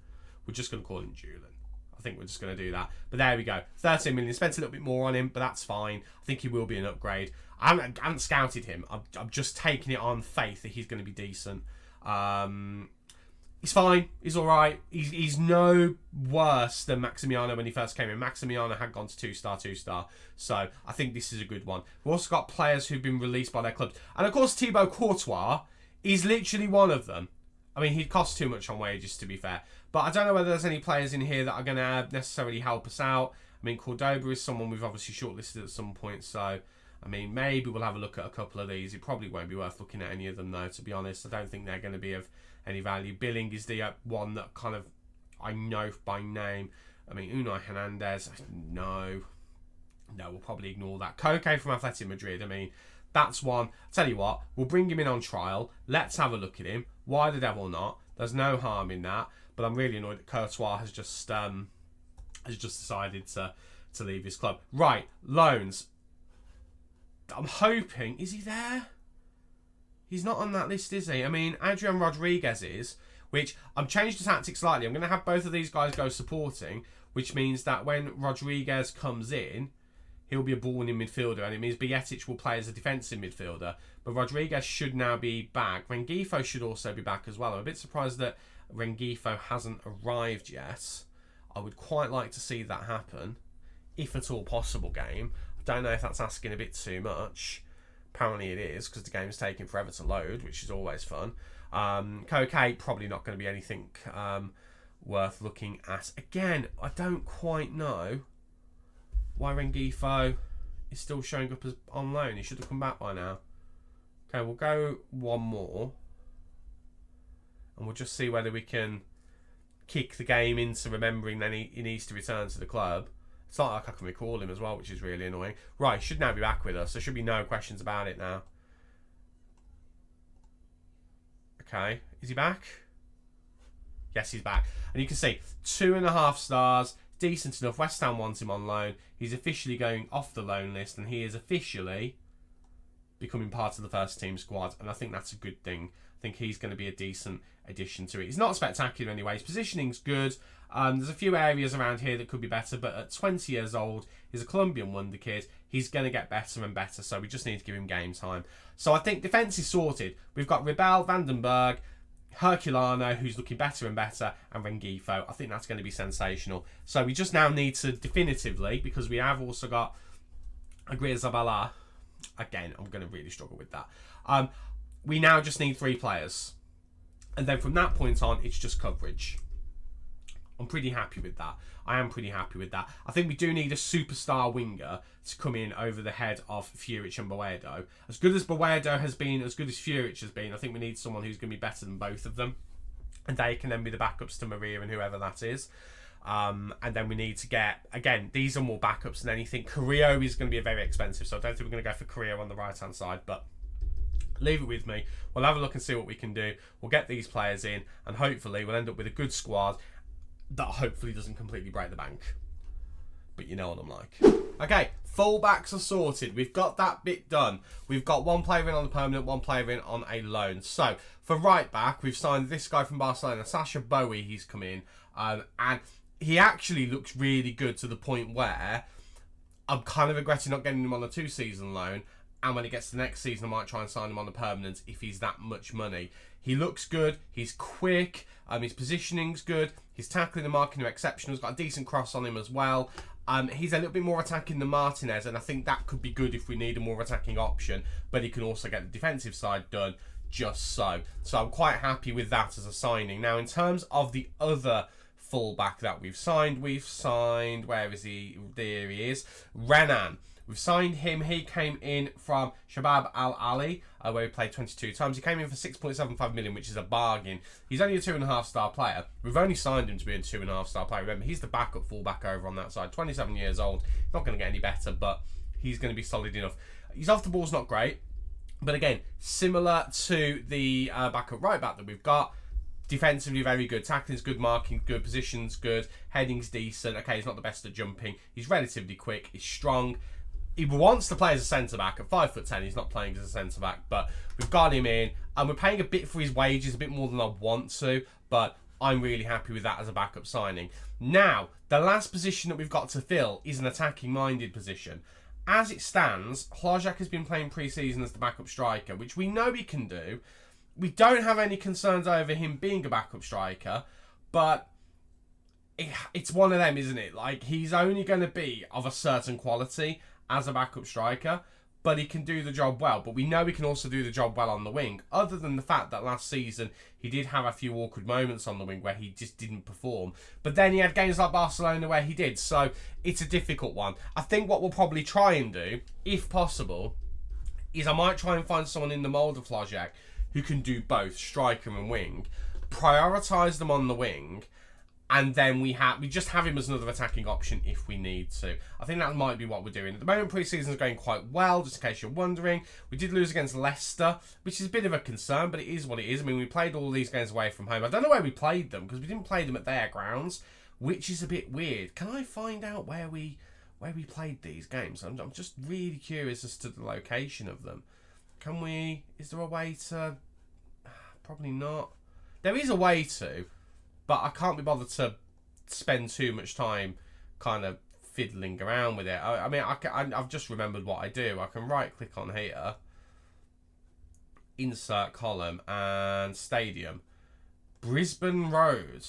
[SPEAKER 1] We're just going to call him Julen. I think we're just going to do that. But there we go. 13 million. Spent a little bit more on him, but that's fine. I think he will be an upgrade. I haven't scouted him. I'm just taking it on faith that he's going to be decent. He's fine. He's all right. He's no worse than Maximiano when he first came in. Maximiano had gone to 2-star. So I think this is a good one. We've also got players who've been released by their clubs. And of course, Thibaut Courtois is literally one of them. I mean, he'd cost too much on wages, to be fair. But I don't know whether there's any players in here that are going to necessarily help us out. I mean, Cordoba is someone we've obviously shortlisted at some point. So, I mean, maybe we'll have a look at a couple of these. It probably won't be worth looking at any of them, though, to be honest. I don't think they're going to be of any value. Billing is the one that kind of I know by name. I mean, Unai Hernandez, no, we'll probably ignore that. Koke from Athletic Madrid, I mean, that's one. Tell you what, we'll bring him in on trial. Let's have a look at him. Why the devil not? There's no harm in that. But I'm really annoyed that Courtois has just decided to leave his club. Right, loans. I'm hoping, is he there? He's not on that list, is he? I mean, Adrian Rodriguez is, which I'm changed the tactics slightly. I'm going to have both of these guys go supporting, which means that when Rodriguez comes in, he'll be a ball-winning midfielder, and it means Bietic will play as a defensive midfielder. But Rodriguez should now be back. Rengifo should also be back as well. I'm a bit surprised that Rengifo hasn't arrived yet. I would quite like to see that happen, if at all possible, game. I don't know if that's asking a bit too much. Apparently it is, because the game's taking forever to load, which is always fun. Koke, probably not going to be anything worth looking at. Again, I don't quite know why Rengifo is still showing up as on loan. He should have come back by now. Okay, we'll go one more. And we'll just see whether we can kick the game into remembering then he needs to return to the club. It's not like I can recall him as well, which is really annoying. Right, should now be back with us. There should be no questions about it now. Okay, is he back? Yes, he's back. And you can see 2.5 stars, decent enough. West Ham wants him on loan. He's officially going off the loan list, and he is officially becoming part of the first team squad. And I think that's a good thing. I think he's going to be a decent addition to it. He's not spectacular anyway. His positioning's good. There's a few areas around here that could be better, but at 20 years old, he's a Colombian wonder kid. He's going to get better and better, so we just need to give him game time. So I think defence is sorted. We've got Rebel, Vandenberg, Herculano, who's looking better and better, and Rengifo. I think that's going to be sensational. So we just now need to definitively, because we have also got Agrizabala. Again, I'm going to really struggle with that. We now just need 3 players. And then from that point on, it's just coverage. I'm pretty happy with that. I am pretty happy with that. I think we do need a superstar winger to come in over the head of Furic and Boedo. As good as Boedo has been, as good as Furic has been, I think we need someone who's going to be better than both of them. And they can then be the backups to Maria and whoever that is. And then we need to get, again, these are more backups than anything. Carrillo is going to be very expensive, so I don't think we're going to go for Carrillo on the right-hand side, but leave it with me. We'll have a look and see what we can do. We'll get these players in, and hopefully we'll end up with a good squad that hopefully doesn't completely break the bank. But you know what I'm like. Okay, fullbacks are sorted. We've got that bit done. We've got one player in on a permanent, one player in on a loan. So, for right back, we've signed this guy from Barcelona, Sasha Bowie. He's come in. And he actually looks really good to the point where I'm kind of regretting not getting him on a 2-season loan. And when he gets to the next season, I might try and sign him on the permanent if he's that much money. He looks good. He's quick. His positioning's good. His tackling and marking are exceptional. He's got a decent cross on him as well. He's a little bit more attacking than Martinez, and I think that could be good if we need a more attacking option. But he can also get the defensive side done just so. So I'm quite happy with that as a signing. Now, in terms of the other fullback that we've signed, where is he? There he is. Renan. We've signed him. He came in from Shabab Al Ali, where he played 22 times. He came in for 6.75 million, which is a bargain. He's only a 2.5-star player. We've only signed him to be a 2.5-star player. Remember, he's the backup fullback over on that side. 27 years old. He's not going to get any better, but he's going to be solid enough. His off the ball's not great, but again, similar to the backup right back that we've got. Defensively very good, tackling's good, marking good, position's good, heading's decent. Okay, he's not the best at jumping. He's relatively quick. He's strong. He wants to play as a centre-back. At 5'10", he's not playing as a centre-back, but we've got him in, and we're paying a bit for his wages, a bit more than I want to, but I'm really happy with that as a backup signing. Now, the last position that we've got to fill is an attacking-minded position. As it stands, Hlajak has been playing pre-season as the backup striker, which we know he can do. We don't have any concerns over him being a backup striker, but it's one of them, isn't it? Like, he's only going to be of a certain quality as a backup striker, but he can do the job well. But we know he can also do the job well on the wing, other than the fact that last season he did have a few awkward moments on the wing where he just didn't perform. But then he had games like Barcelona where he did, so it's a difficult one. I think what we'll probably try and do, if possible, is I might try and find someone in the mould of Hlajak who can do both striker and wing, prioritise them on the wing, and then we just have him as another attacking option if we need to. I think that might be what we're doing. At the moment, pre-season is going quite well, just in case you're wondering. We did lose against Leicester, which is a bit of a concern, but it is what it is. I mean, we played all these games away from home. I don't know where we played them, because we didn't play them at their grounds, which is a bit weird. Can I find out where we played these games? I'm just really curious as to the location of them. Is there a way to... Probably not. There is a way to, but I can't be bothered to spend too much time kind of fiddling around with it. I mean, I've just remembered what I do. I can right-click on here, insert column, and stadium. Brisbane Road.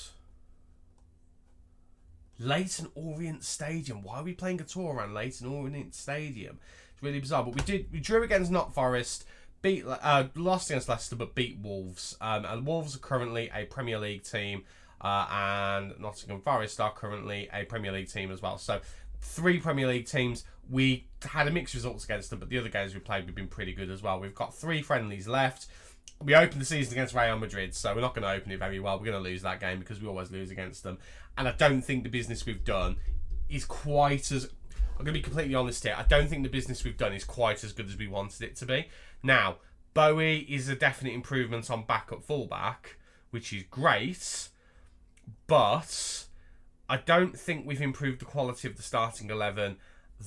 [SPEAKER 1] Leighton Orient Stadium. Why are we playing a tour around Leighton Orient Stadium? It's really bizarre. But we drew against Notts Forest. Lost against Leicester, but beat Wolves. And Wolves are currently a Premier League team, and Nottingham Forest are currently a Premier League team as well. So 3 Premier League teams. We had a mixed results against them, but the other games we played, we've been pretty good as well. We've got 3 friendlies left. We opened the season against Real Madrid, so we're not going to open it very well. We're going to lose that game because we always lose against them. And I don't think the business we've done is quite as... I'm going to be completely honest here. I don't think the business we've done is quite as good as we wanted it to be. Now, Bowie is a definite improvement on backup fullback, which is great, but I don't think we've improved the quality of the starting 11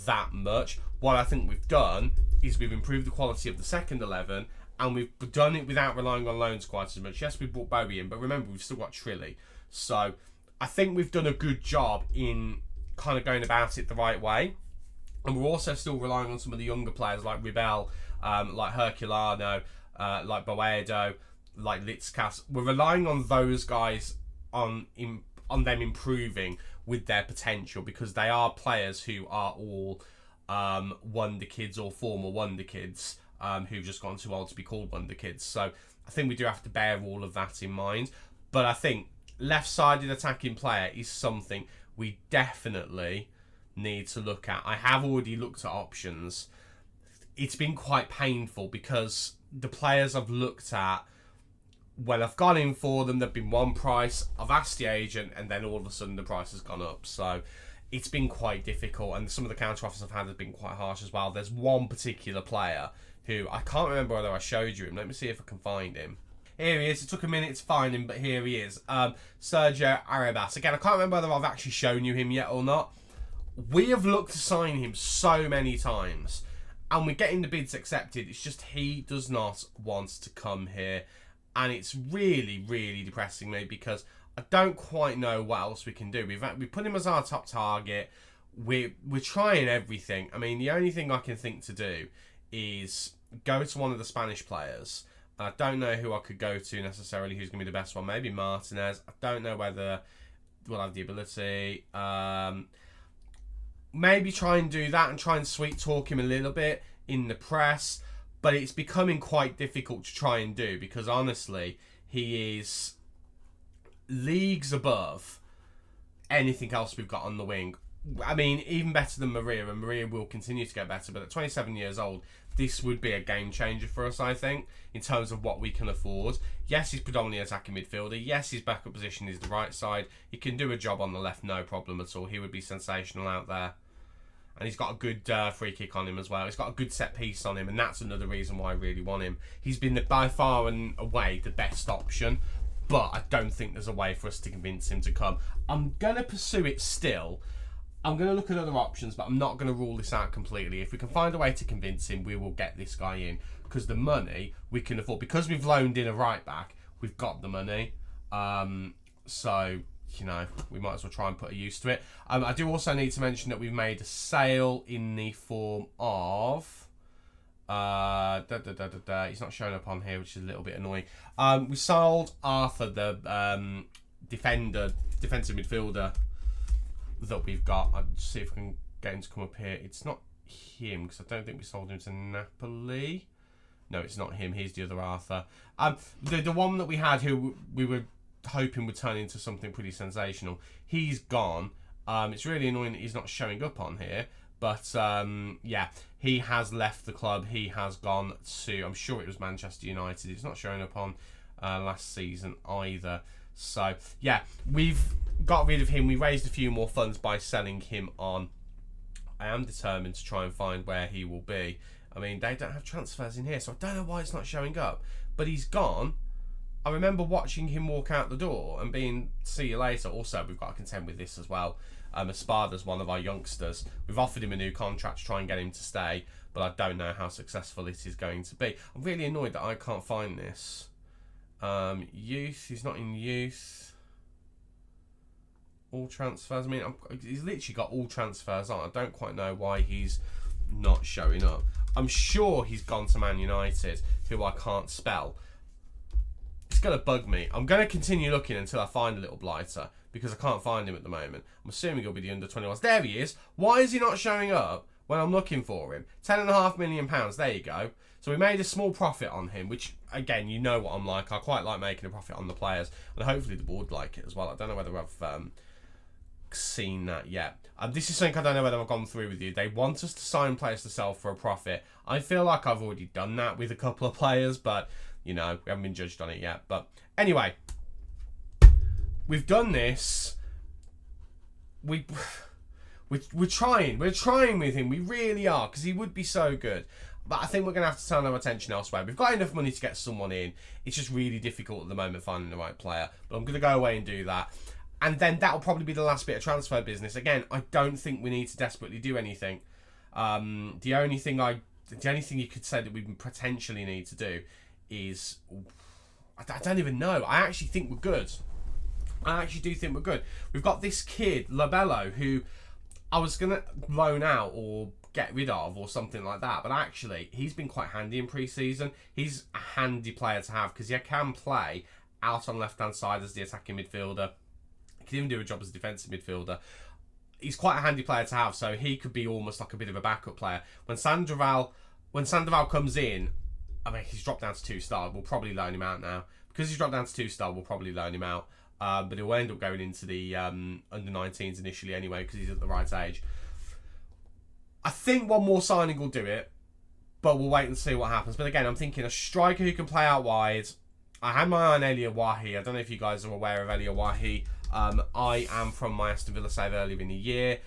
[SPEAKER 1] that much. What I think we've done is we've improved the quality of the second 11, and we've done it without relying on loans quite as much. Yes, we brought Bowie in, but remember, we've still got Trilly. So I think we've done a good job in kind of going about it the right way. And we're also still relying on some of the younger players like Ribel, like Herculano, like Boedo, like Litzkas. We're relying on those guys on them improving with their potential, because they are players who are all wonder kids or former wonder kids who've just gotten too old to be called wonder kids. So I think we do have to bear all of that in mind. But I think left-sided attacking player is something we definitely need to look at. I have already looked at options. It's been quite painful because the players I've looked at, when I've gone in for them, they've been one price. I've asked the agent, and then all of a sudden the price has gone up. So it's been quite difficult, and some of the counter offers I've had have been quite harsh as well. There's one particular player who I can't remember whether I showed you him. Let me see if I can find him. Here he is. It took a minute to find him, but here he is. Sergio Arribas. Again, I can't remember whether I've actually shown you him yet or not. We have looked to sign him so many times, and we're getting the bids accepted. It's just he does not want to come here, and it's really, really depressing me because I don't quite know what else we can do. We put him as our top target. We're trying everything. I mean, the only thing I can think to do is go to one of the Spanish players. I don't know who I could go to necessarily, who's going to be the best one. Maybe Martinez. I don't know whether we'll have the ability. Maybe try and do that and try and sweet talk him a little bit in the press. But it's becoming quite difficult to try and do because, honestly, he is leagues above anything else we've got on the wing. I mean, even better than Maria, and Maria will continue to get better. But at 27 years old, this would be a game changer for us, I think, in terms of what we can afford. Yes, he's predominantly attacking midfielder. Yes, his backup position is the right side. He can do a job on the left, no problem at all. He would be sensational out there. And he's got a good free kick on him as well. He's got a good set piece on him, and that's another reason why I really want him. He's been by far and away the best option, but I don't think there's a way for us to convince him to come. I'm going to pursue it still. I'm going to look at other options, but I'm not going to rule this out completely. If we can find a way to convince him, we will get this guy in, because the money we can afford. Because we've loaned in a right back, we've got the money. So, you know, we might as well try and put a use to it. I do also need to mention that we've made a sale in the form of... He's not showing up on here, which is a little bit annoying. We sold Arthur, the defensive midfielder that we've got. I'll just see if we can get him to come up here. It's not him, because I don't think we sold him to Napoli. No, it's not him. He's the other Arthur. The one that we had, who we were hoping would turn into something pretty sensational, he's gone. It's really annoying that he's not showing up on here, but yeah, he has left the club. He has gone to, I'm sure it was Manchester United. It's not showing up on last season either. So yeah, we've got rid of him. We raised a few more funds by selling him on. I am determined to try and find where he will be. I mean, they don't have transfers in here, so I don't know why it's not showing up. But he's gone. I remember watching him walk out the door and being, see you later. Also, we've got to contend with this as well. Espada's one of our youngsters. We've offered him a new contract to try and get him to stay, but I don't know how successful it is going to be. I'm really annoyed that I can't find this. Youth, he's not in youth. All transfers, I mean, he's literally got all transfers on. I don't quite know why he's not showing up. I'm sure he's gone to Man United, who I can't spell. It's going to bug me. I'm going to continue looking until I find a little blighter, because I can't find him at the moment. I'm assuming he'll be the under-21s. There he is. Why is he not showing up when I'm looking for him? £10.5 million. There you go. So we made a small profit on him, which, again, you know what I'm like. I quite like making a profit on the players, and hopefully the board like it as well. I don't know whether I've seen that yet. This is something I don't know whether I've gone through with you. They want us to sign players to sell for a profit. I feel like I've already done that with a couple of players, but, we haven't been judged on it yet. But anyway, we've done this. We're trying with him. We really are, because he would be so good. But I think we're going to have to turn our attention elsewhere. We've got enough money to get someone in. It's just really difficult at the moment finding the right player. But I'm going to go away and do that. And then that'll probably be the last bit of transfer business. Again, I don't think we need to desperately do anything. The only thing you could say that we potentially need to do is... I don't even know. I actually think we're good. I actually do think we're good. We've got this kid, Labello, who I was going to loan out or get rid of or something like that. But actually, he's been quite handy in pre-season. He's a handy player to have because he can play out on left-hand side as the attacking midfielder. He can even do a job as a defensive midfielder. He's quite a handy player to have, so he could be almost like a bit of a backup player. When Sandoval comes in, I mean, he's dropped down to 2-star. We'll probably loan him out now. Because he's dropped down to 2-star, we'll probably loan him out. But he'll end up going into the under-19s initially anyway, because he's at the right age. I think one more signing will do it, but we'll wait and see what happens. But again, I'm thinking a striker who can play out wide. I had my eye on Elia Wahi. I don't know if you guys are aware of Elia Wahi. I am from my Aston Villa save earlier in the year.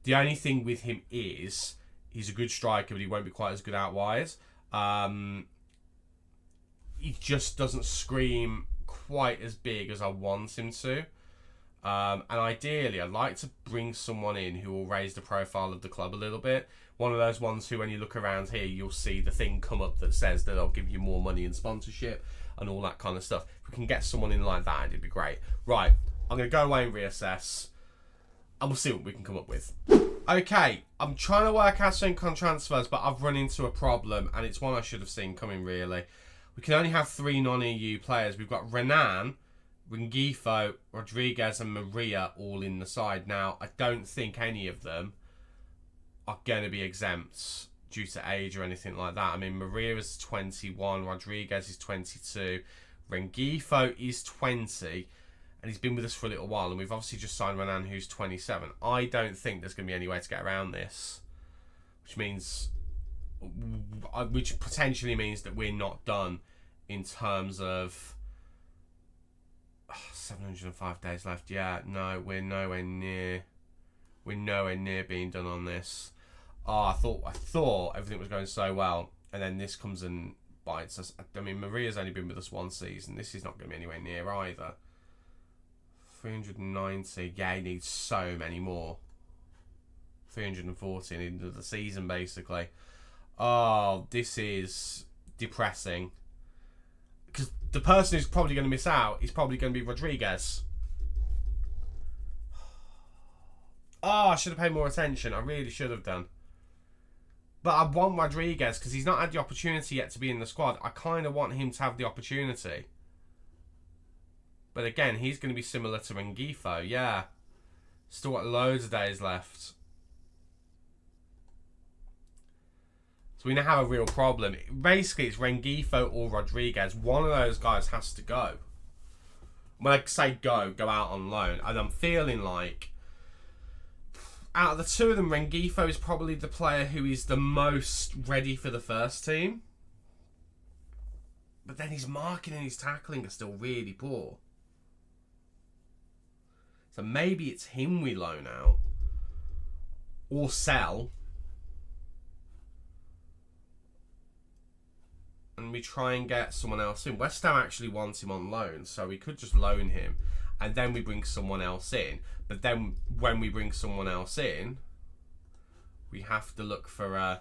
[SPEAKER 1] The only thing with him is he's a good striker, but he won't be quite as good out wide. He just doesn't scream quite as big as I want him to. And ideally, I'd like to bring someone in who will raise the profile of the club a little bit. One of those ones who, when you look around here, you'll see the thing come up that says that they'll give you more money in sponsorship and all that kind of stuff. If we can get someone in like that, it'd be great. Right, I'm going to go away and reassess, and we'll see what we can come up with. Okay, I'm trying to work out something on transfers, but I've run into a problem, and it's one I should have seen coming, really. We can only have 3 non-EU players. We've got Renan, Rengifo, Rodriguez and Maria all in the side. Now, I don't think any of them are going to be exempt due to age or anything like that. I mean, Maria is 21, Rodriguez is 22, Rengifo is 20, and he's been with us for a little while, and we've obviously just signed Renan, who's 27. I don't think there's going to be any way to get around this, which potentially means that we're not done in terms of 705 days left. Yeah, no, we're nowhere near being done on this. I thought everything was going so well, and then this comes and bites us. I mean, Maria's only been with us 1 season. This is not going to be anywhere near either. 390. Yeah, he needs so many more. 340 into the season, basically. Oh, this is depressing. Because the person who's probably going to miss out is probably going to be Rodriguez. Oh, I should have paid more attention. I really should have done. But I want Rodriguez because he's not had the opportunity yet to be in the squad. I kind of want him to have the opportunity. But again, he's going to be similar to Rengifo. Yeah. Still got loads of days left. So we now have a real problem. Basically, it's Rengifo or Rodriguez. One of those guys has to go. When I say go out on loan. And I'm feeling like, out of the two of them, Rengifo is probably the player who is the most ready for the first team. But then his marking and his tackling are still really poor. So maybe it's him we loan out. Or sell. And we try and get someone else in. West Ham actually wants him on loan, so we could just loan him. And then we bring someone else in. But then when we bring someone else in, we have to look for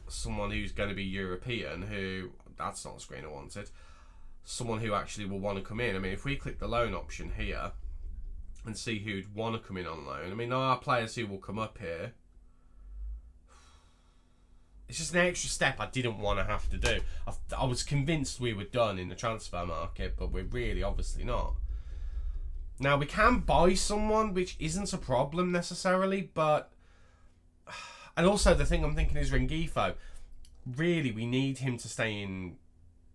[SPEAKER 1] someone who's going to be European, who, that's not the screen I wanted. Someone who actually will want to come in. I mean, if we click the loan option here and see who'd want to come in on loan. I mean, there are players who will come up here. It's just an extra step I didn't want to have to do. I was convinced we were done in the transfer market, but we're really obviously not. Now, we can buy someone, which isn't a problem necessarily, but... And also, the thing I'm thinking is Rengifo. Really, we need him to stay in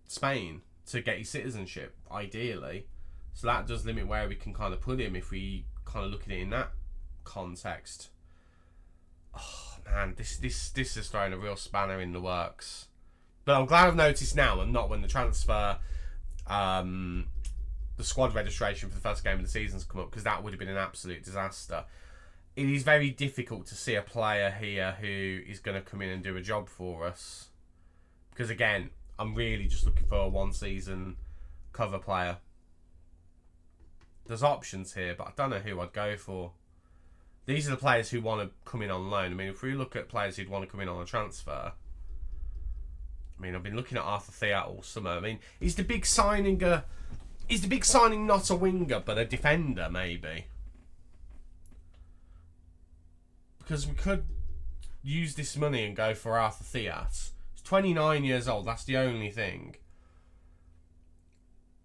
[SPEAKER 1] Spain to get his citizenship, ideally. So that does limit where we can kind of put him if we kind of look at it in that context. Oh man, this has thrown a real spanner in the works. But I'm glad I've noticed now and not when the transfer, the squad registration for the first game of the season's come up, because that would have been an absolute disaster. It is very difficult to see a player here who is going to come in and do a job for us. Because again, I'm really just looking for a one-season cover player. There's options here, but I don't know who I'd go for. These are the players who want to come in on loan. I mean, if we look at players who'd want to come in on a transfer, I mean, I've been looking at Arthur Theat all summer. I mean, is the big signing not a winger, but a defender, maybe? Because we could use this money and go for Arthur Theat. He's 29 years old, that's the only thing.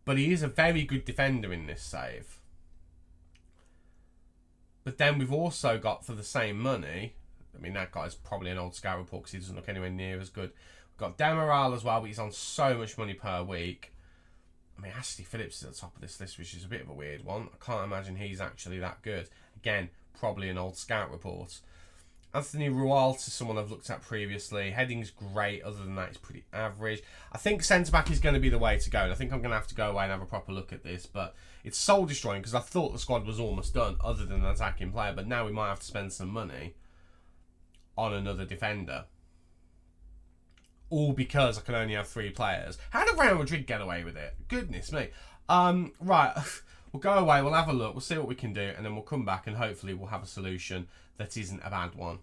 [SPEAKER 1] But he is a very good defender in this save. But then we've also got, for the same money, I mean, that guy's probably an old scout report because he doesn't look anywhere near as good. We've got Demiral as well, but he's on so much money per week. I mean, Ashley Phillips is at the top of this list, which is a bit of a weird one. I can't imagine he's actually that good. Again, probably an old scout report. Anthony Rualt is someone I've looked at previously. Heading's great. Other than that, he's pretty average. I think centre-back is going to be the way to go. And I think I'm going to have to go away and have a proper look at this. But it's soul-destroying because I thought the squad was almost done other than an attacking player. But now we might have to spend some money on another defender. All because I can only have 3 players. How did Real Madrid get away with it? Goodness me. Right. We'll go away. We'll have a look. We'll see what we can do. And then we'll come back and hopefully we'll have a solution that isn't a bad one.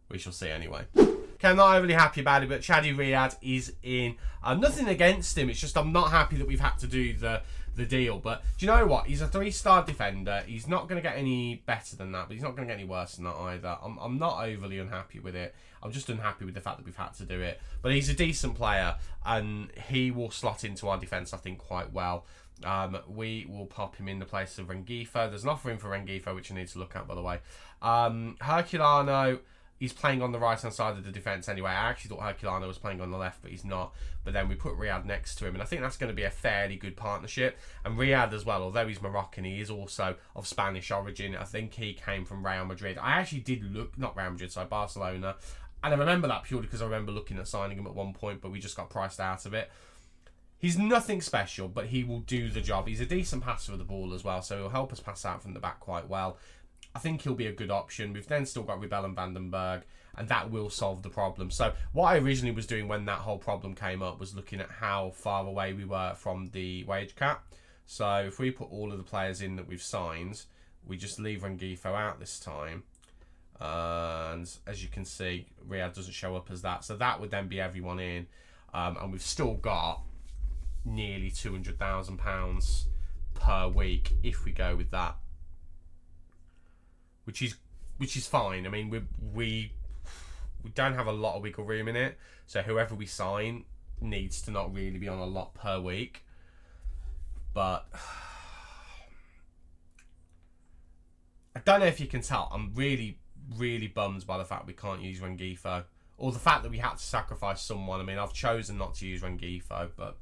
[SPEAKER 1] We shall see anyway. Okay, I'm not overly happy about it, but Chadi Riyad is in. Nothing against him. It's just I'm not happy that we've had to do the deal. But do you know what? He's a 3-star defender. He's not going to get any better than that, but he's not going to get any worse than that either. I'm not overly unhappy with it. I'm just unhappy with the fact that we've had to do it. But he's a decent player, and he will slot into our defence, I think, quite well. We will pop him in the place of Rengifo. There's an offer in for Rengifo, which I need to look at, by the way. Herculano, he's playing on the right-hand side of the defence anyway. I actually thought Herculano was playing on the left, but he's not. But then we put Riyad next to him, and I think that's going to be a fairly good partnership. And Riyad as well, although he's Moroccan, he is also of Spanish origin. I think he came from Real Madrid. I actually did look, not Real Madrid, sorry, Barcelona. And I remember that purely because I remember looking at signing him at one point, but we just got priced out of it. He's nothing special, but he will do the job. He's a decent passer of the ball as well, so he'll help us pass out from the back quite well. I think he'll be a good option. We've then still got Rebel and Vandenberg, and that will solve the problem. So what I originally was doing when that whole problem came up was looking at how far away we were from the wage cap. So if we put all of the players in that we've signed, we just leave Rengifo out this time. And as you can see, Riyad doesn't show up as that. So that would then be everyone in. And we've still got nearly £200,000 per week if we go with that, which is fine. I mean, we don't have a lot of wiggle room in it, so whoever we sign needs to not really be on a lot per week. But I don't know if you can tell, I'm really bummed by the fact we can't use Rengifo, or the fact that we had to sacrifice someone. I mean, I've chosen not to use Rengifo, but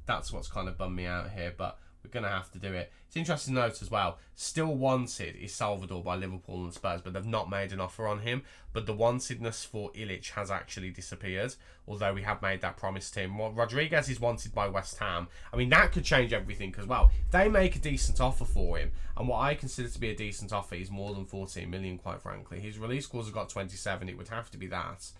[SPEAKER 1] that's what's kind of bummed me out here, but we're going to have to do it. It's interesting to note as well, still wanted is Salvador by Liverpool and Spurs, but they've not made an offer on him. But the wantedness for Illich has actually disappeared, although we have made that promise to him. Rodriguez is wanted by West Ham. I mean, that could change everything as well. If they make a decent offer for him, and what I consider to be a decent offer is more than 14 million, quite frankly. His release clause has got 27, it would have to be that.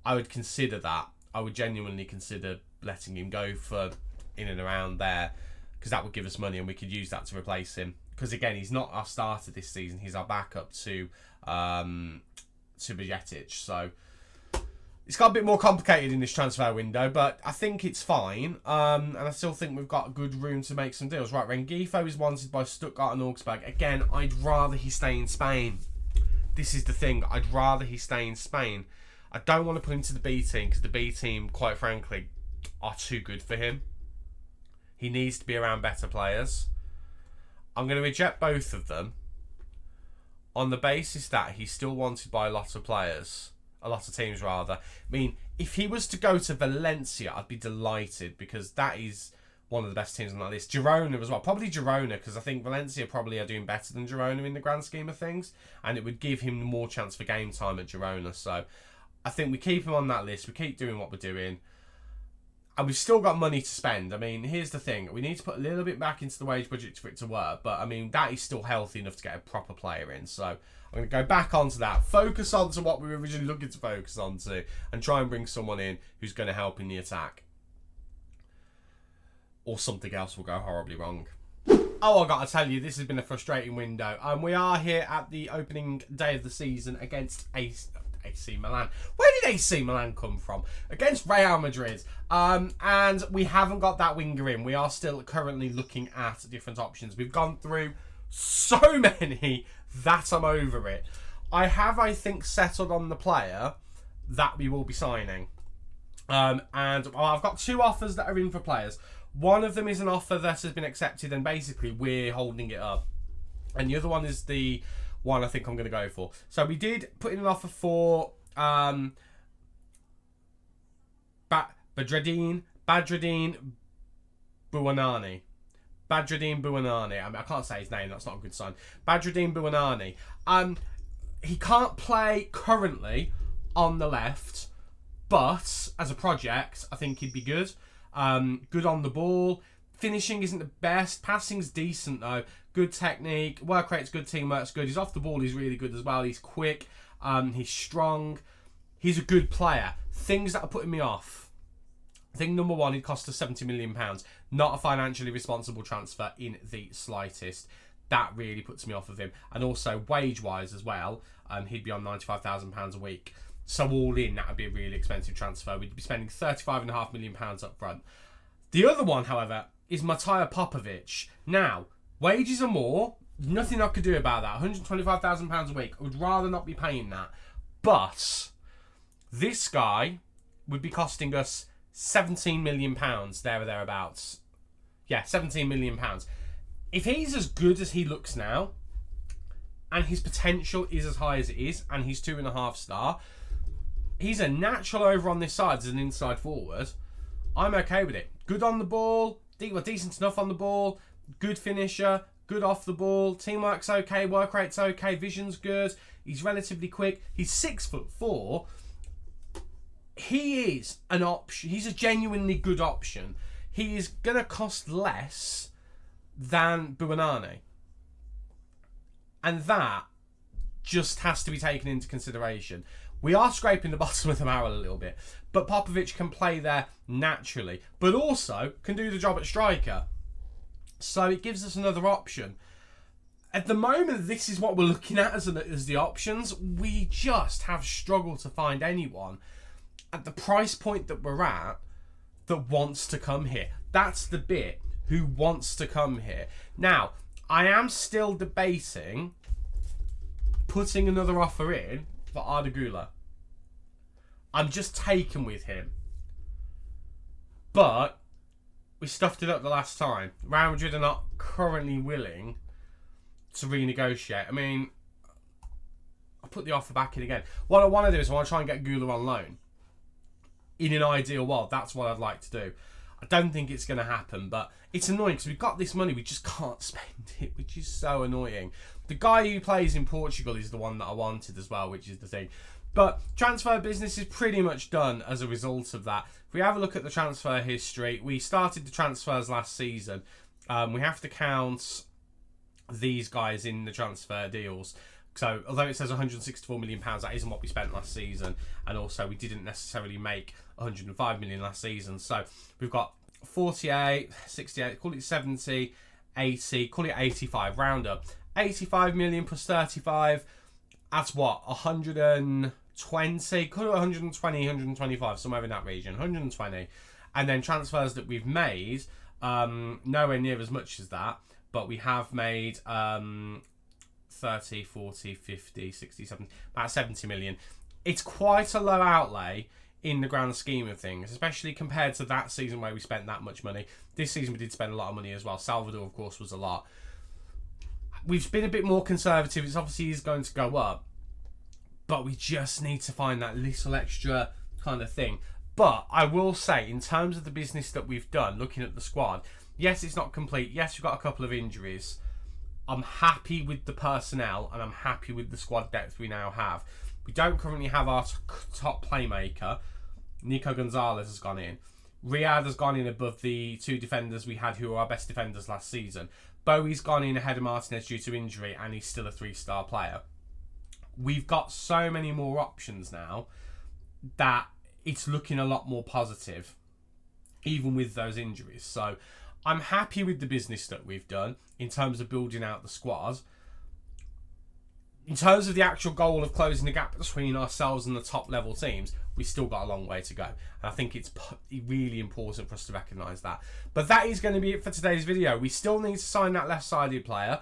[SPEAKER 1] I would consider that. I would genuinely consider letting him go for in and around there, because that would give us money and we could use that to replace him. Because again, he's not our starter this season, he's our backup to Bajcetic. So it's got a bit more complicated in this transfer window, but I think it's fine. And I still think we've got good room to make some deals. Right, Rengifo is wanted by Stuttgart and Augsburg. Again, I'd rather he stay in Spain. This is the thing, I'd rather he stay in Spain. I don't want to put him to the B team, because the B team, quite frankly, are too good for him. He needs to be around better players. I'm going to reject both of them on the basis that he's still wanted by a lot of players. A lot of teams, rather. I mean, if he was to go to Valencia, I'd be delighted, because that is one of the best teams on that list. Girona as well. Probably Girona, because I think Valencia probably are doing better than Girona in the grand scheme of things. And it would give him more chance for game time at Girona. So I think we keep him on that list. We keep doing what we're doing. And we've still got money to spend. I mean, here's the thing. We need to put a little bit back into the wage budget for it to work. But, I mean, that is still healthy enough to get a proper player in. So I'm going to go back onto that. Focus on to what we were originally looking to focus on to. And try and bring someone in who's going to help in the attack. Or something else will go horribly wrong. Oh, I got to tell you, this has been a frustrating window. We are here at the opening day of the season against AC Milan. Where did AC Milan come from? Against Real Madrid. And we haven't got that winger in. We are still currently looking at different options. We've gone through so many that I'm over it. I think, settled on the player that we will be signing. And I've got 2 offers that are in for players. One of them is an offer that has been accepted and basically we're holding it up. And the other one is the one I think I'm going to go for. So we did put in an offer for Badreddine Buonanni. Badreddine Buonanni. I mean, I can't say his name. That's not a good sign. Badreddine Buonanni. He can't play currently on the left, but as a project, I think he'd be good. Good on the ball. Finishing isn't the best. Passing's decent though. Good technique. Work rate's good. Teamwork's good. He's off the ball. He's really good as well. He's quick. He's strong. He's a good player. Things that are putting me off. Thing number one, it cost us £70 million. Not a financially responsible transfer in the slightest. That really puts me off of him. And also wage-wise as well, he'd be on £95,000 a week. So all in, that would be a really expensive transfer. We'd be spending £35.5 million up front. The other one, however, is Matija Popovic. Now, wages are more. Nothing I could do about that. £125,000 a week. I would rather not be paying that. But this guy would be costing us £17 million, there or thereabouts. Yeah, £17 million. If he's as good as he looks now, and his potential is as high as it is, and he's 2.5 star, he's a natural over on this side as an inside forward. I'm okay with it. Good on the ball, decent enough on the ball, good finisher, good off the ball, teamwork's okay, work rate's okay, vision's good, he's relatively quick, he's 6'4". He is an option. He's a genuinely good option. He is going to cost less than Buonanni. And that just has to be taken into consideration. We are scraping the bottom of the barrel a little bit, but Popovic can play there naturally, but also can do the job at striker. So it gives us another option. At the moment, this is what we're looking at as the options. We just have struggled to find anyone at the price point that we're at that wants to come here. That's the bit. Who wants to come here? Now, I am still debating putting another offer in for Arda Güler. I'm just taken with him. But we stuffed it up the last time. Real Madrid are not currently willing to renegotiate. I mean, I'll put the offer back in again. What I want to do is I want to try and get Güler on loan. In an ideal world, that's what I'd like to do. I don't think it's going to happen, but it's annoying because we've got this money, we just can't spend it, which is so annoying. The guy who plays in Portugal is the one that I wanted as well, which is the thing. But transfer business is pretty much done as a result of that. If we have a look at the transfer history, we started the transfers last season. We have to count these guys in the transfer deals. So, although it says £164 million, that isn't what we spent last season. And also, we didn't necessarily make £105 million last season. So, we've got 48, 68, call it 70, 80, call it 85, round up. 85 million plus 35, that's what, 120, call it 120, 125, somewhere in that region, 120. And then transfers that we've made, nowhere near as much as that, but we have made 30, 40, 50, 60, 70, about 70 million. It's quite a low outlay in the grand scheme of things, especially compared to that season where we spent that much money. This season we did spend a lot of money as well. Salvador, of course, was a lot. We've been a bit more conservative. It's obviously is going to go up, but we just need to find that little extra kind of thing. But I will say, in terms of the business that we've done, looking at the squad, yes, it's not complete. Yes, we've got a couple of injuries. I'm happy with the personnel and I'm happy with the squad depth we now have. We don't currently have our top playmaker. Nico Gonzalez has gone in. Riyad has gone in above the 2 defenders we had who were our best defenders last season. Bowie's gone in ahead of Martinez due to injury and he's still a 3-star player. We've got so many more options now that it's looking a lot more positive, even with those injuries. So I'm happy with the business that we've done in terms of building out the squad. In terms of the actual goal of closing the gap between ourselves and the top level teams, we still got a long way to go. And I think it's really important for us to recognise that. But that is going to be it for today's video. We still need to sign that left-sided player.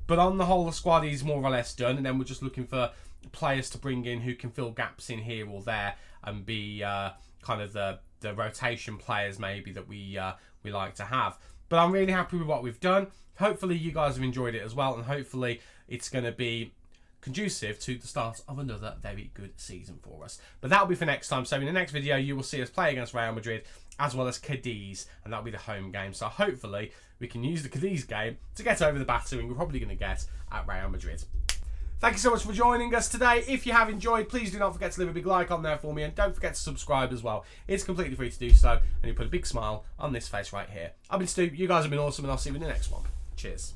[SPEAKER 1] But on the whole, the squad is more or less done. And then we're just looking for players to bring in who can fill gaps in here or there and be kind of the rotation players maybe that we like to have. But I'm really happy with what we've done. Hopefully you guys have enjoyed it as well, and hopefully it's going to be conducive to the start of another very good season for us. But that'll be for next time. So in the next video you will see us play against Real Madrid as well as Cadiz, and that'll be the home game. So hopefully we can use the Cadiz game to get over the battering we're probably going to get at Real Madrid. Thank you so much for joining us today. If you have enjoyed, please do not forget to leave a big like on there for me, and don't forget to subscribe as well. It's completely free to do so, and you put a big smile on this face right here. I've been Stu, you guys have been awesome, and I'll see you in the next one. Cheers.